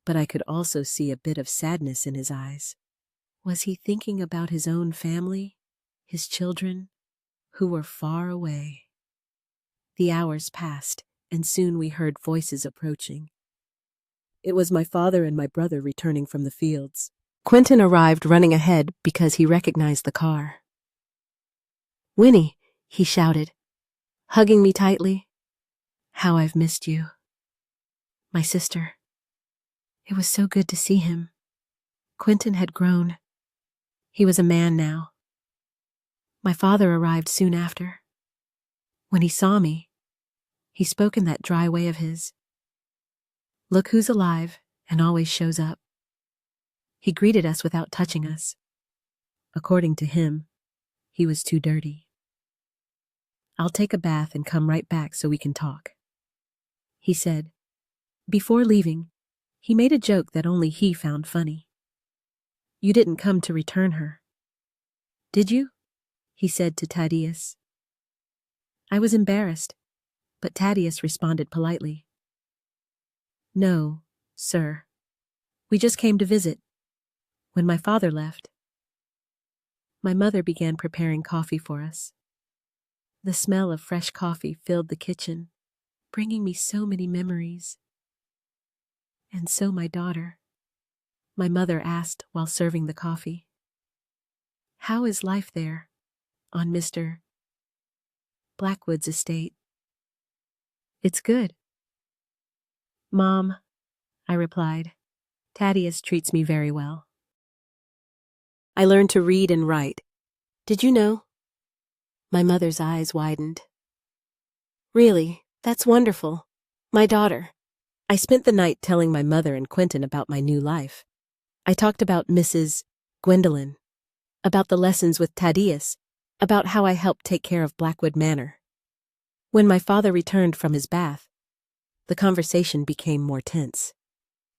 But I could also see a bit of sadness in his eyes. Was he thinking about his own family, his children, who were far away? The hours passed, and soon we heard voices approaching. It was my father and my brother returning from the fields. Quentin arrived running ahead because he recognized the car. "Winnie," he shouted, hugging me tightly. "How I've missed you." My sister. It was so good to see him. Quentin had grown. He was a man now. My father arrived soon after. When he saw me, he spoke in that dry way of his. "Look who's alive and always shows up." He greeted us without touching us. According to him, he was too dirty. "I'll take a bath and come right back so we can talk," he said. Before leaving, he made a joke that only he found funny. "You didn't come to return her, did you?" he said to Thaddeus. I was embarrassed, but Thaddeus responded politely. "No, sir. We just came to visit. When my father left." My mother began preparing coffee for us. The smell of fresh coffee filled the kitchen, bringing me so many memories. "And so my daughter," my mother asked while serving the coffee. "How is life there, on Mr. Blackwood's estate. It's good. Mom, I replied. Thaddeus treats me very well. I learned to read and write. Did you know? My mother's eyes widened. Really? That's wonderful. My daughter. I spent the night telling my mother and Quentin about my new life. I talked about Mrs. Gwendolyn, about the lessons with Thaddeus, about how I helped take care of Blackwood Manor. When my father returned from his bath, the conversation became more tense.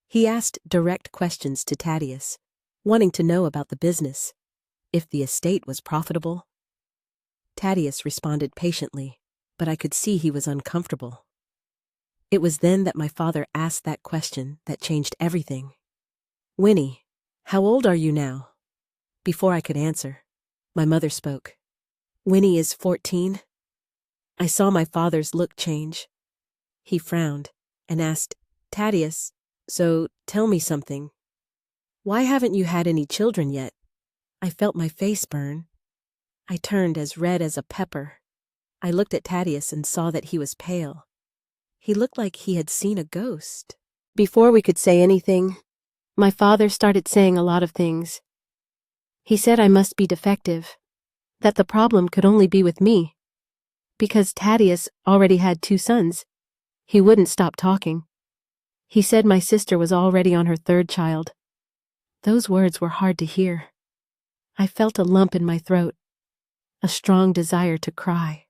He asked direct questions to Thaddeus, wanting to know about the business, if the estate was profitable. Thaddeus responded patiently, but I could see he was uncomfortable. It was then that my father asked that question that changed everything. Winnie, how old are you now? Before I could answer, my mother spoke. Winnie is 14. I saw my father's look change. He frowned and asked, Thaddeus, so tell me something. Why haven't you had any children yet? I felt my face burn. I turned as red as a pepper. I looked at Thaddeus and saw that he was pale. He looked like he had seen a ghost. Before we could say anything, my father started saying a lot of things. He said I must be defective, that the problem could only be with me. Because Thaddeus already had 2 sons, he wouldn't stop talking. He said my sister was already on her 3rd child. Those words were hard to hear. I felt a lump in my throat, a strong desire to cry.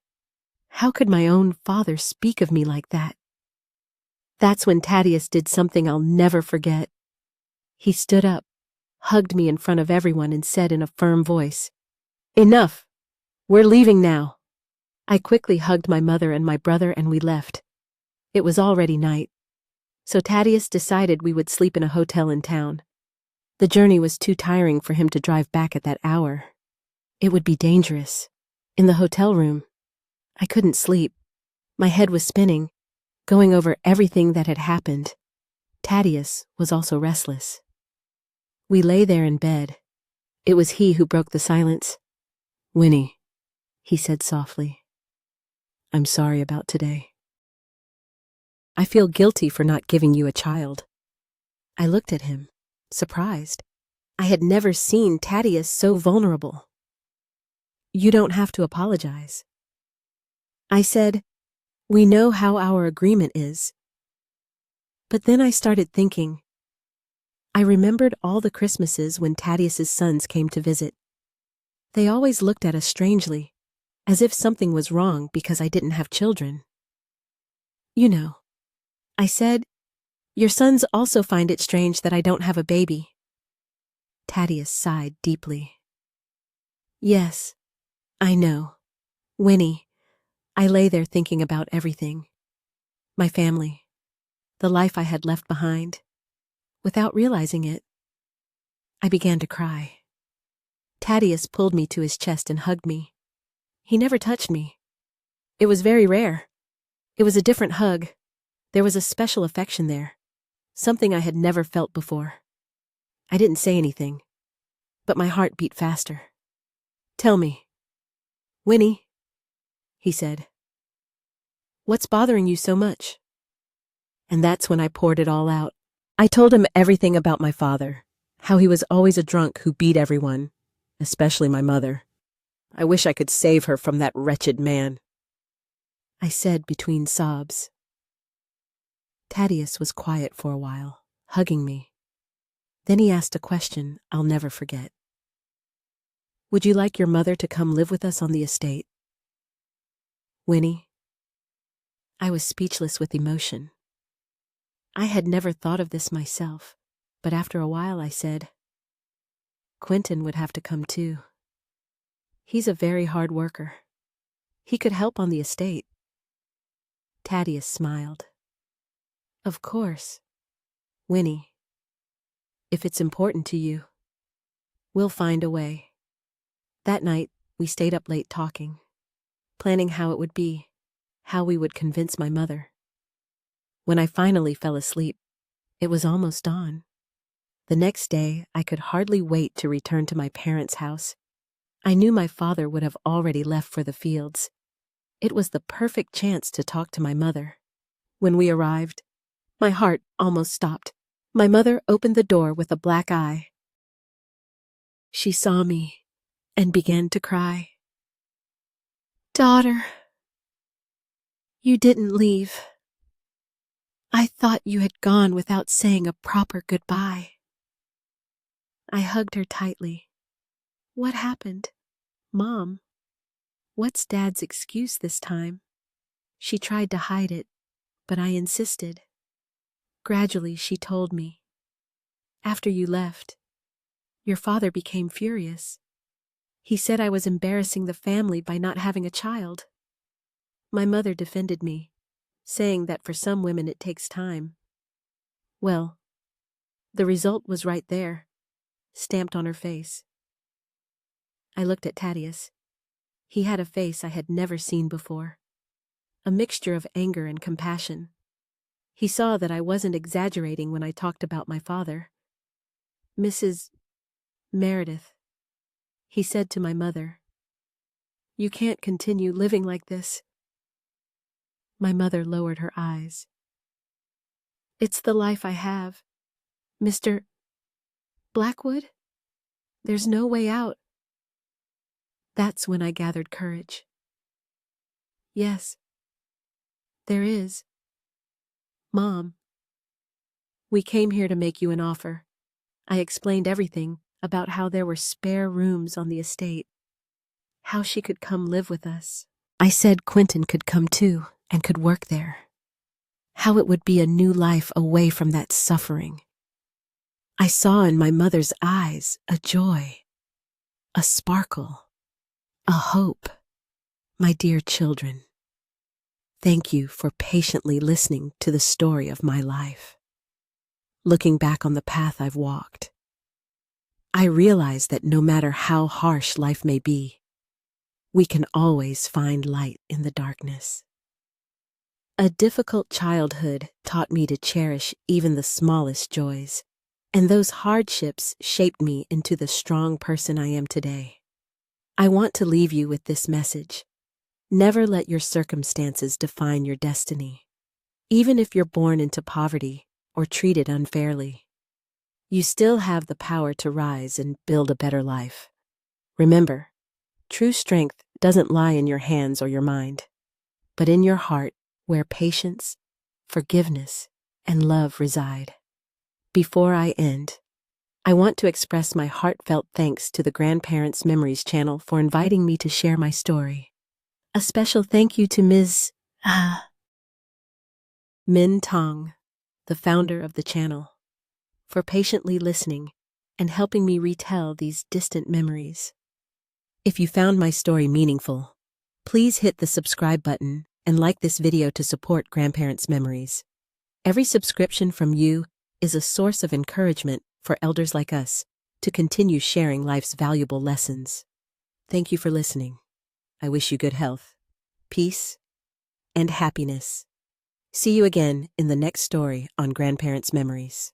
How could my own father speak of me like that? That's when Thaddeus did something I'll never forget. He stood up, hugged me in front of everyone and said in a firm voice, Enough! We're leaving now. I quickly hugged my mother and my brother and we left. It was already night, so Thaddeus decided we would sleep in a hotel in town. The journey was too tiring for him to drive back at that hour. It would be dangerous. In the hotel room, I couldn't sleep. My head was spinning, going over everything that had happened. Thaddeus was also restless. We lay there in bed. It was he who broke the silence. Winnie, he said softly. I'm sorry about today. I feel guilty for not giving you a child. I looked at him, surprised. I had never seen Thaddeus so vulnerable. You don't have to apologize. I said, we know how our agreement is. But then I started thinking. I remembered all the Christmases when Thaddeus's sons came to visit. They always looked at us strangely, as if something was wrong because I didn't have children. You know, I said, your sons also find it strange that I don't have a baby. Thaddeus sighed deeply. Yes, I know. Winnie, I lay there thinking about everything. My family, the life I had left behind. Without realizing it, I began to cry. Thaddeus pulled me to his chest and hugged me. He never touched me. It was very rare. It was a different hug. There was a special affection there, something I had never felt before. I didn't say anything, but my heart beat faster. Tell me, Winnie, he said, what's bothering you so much? And that's when I poured it all out. I told him everything about my father, how he was always a drunk who beat everyone, especially my mother. I wish I could save her from that wretched man, I said between sobs. Thaddeus was quiet for a while, hugging me. Then he asked a question I'll never forget. Would you like your mother to come live with us on the estate? Winnie, I was speechless with emotion. I had never thought of this myself, but after a while I said, Quentin would have to come too. He's a very hard worker. He could help on the estate. Thaddeus smiled. Of course, Winnie. If it's important to you, we'll find a way. That night, we stayed up late talking, planning how it would be, how we would convince my mother. When I finally fell asleep, it was almost dawn. The next day, I could hardly wait to return to my parents' house. I knew my father would have already left for the fields. It was the perfect chance to talk to my mother. When we arrived, my heart almost stopped. My mother opened the door with a black eye. She saw me and began to cry. "Daughter, you didn't leave. I thought you had gone without saying a proper goodbye." I hugged her tightly. "What happened? Mom, what's Dad's excuse this time?" She tried to hide it, but I insisted. Gradually, she told me. "After you left, your father became furious. He said I was embarrassing the family by not having a child." My mother defended me, saying that for some women it takes time. Well, the result was right there, stamped on her face. I looked at Thaddeus. He had a face I had never seen before, a mixture of anger and compassion. He saw that I wasn't exaggerating when I talked about my father. "Mrs. Meredith," he said to my mother, "you can't continue living like this." My mother lowered her eyes. "It's the life I have. Mr. Blackwood, there's no way out." That's when I gathered courage. "Yes, there is. Mom, we came here to make you an offer." I explained everything about how there were spare rooms on the estate, how she could come live with us. I said Quentin could come too and could work there. How it would be a new life away from that suffering. I saw in my mother's eyes a joy, a sparkle, a hope. My dear children, thank you for patiently listening to the story of my life. Looking back on the path I've walked, I realize that no matter how harsh life may be, we can always find light in the darkness. A difficult childhood taught me to cherish even the smallest joys, and those hardships shaped me into the strong person I am today. I want to leave you with this message. Never let your circumstances define your destiny, even if you're born into poverty or treated unfairly. You still have the power to rise and build a better life. Remember, true strength doesn't lie in your hands or your mind, but in your heart where patience, forgiveness, and love reside. Before I end, I want to express my heartfelt thanks to the Grandparents Memories channel for inviting me to share my story. A special thank you to Ms. Min Tong, the founder of the channel, for patiently listening and helping me retell these distant memories. If you found my story meaningful, please hit the subscribe button and like this video to support Grandparents Memories. Every subscription from you is a source of encouragement for elders like us to continue sharing life's valuable lessons. Thank you for listening. I wish you good health, peace, and happiness. See you again in the next story on Grandparents Memories.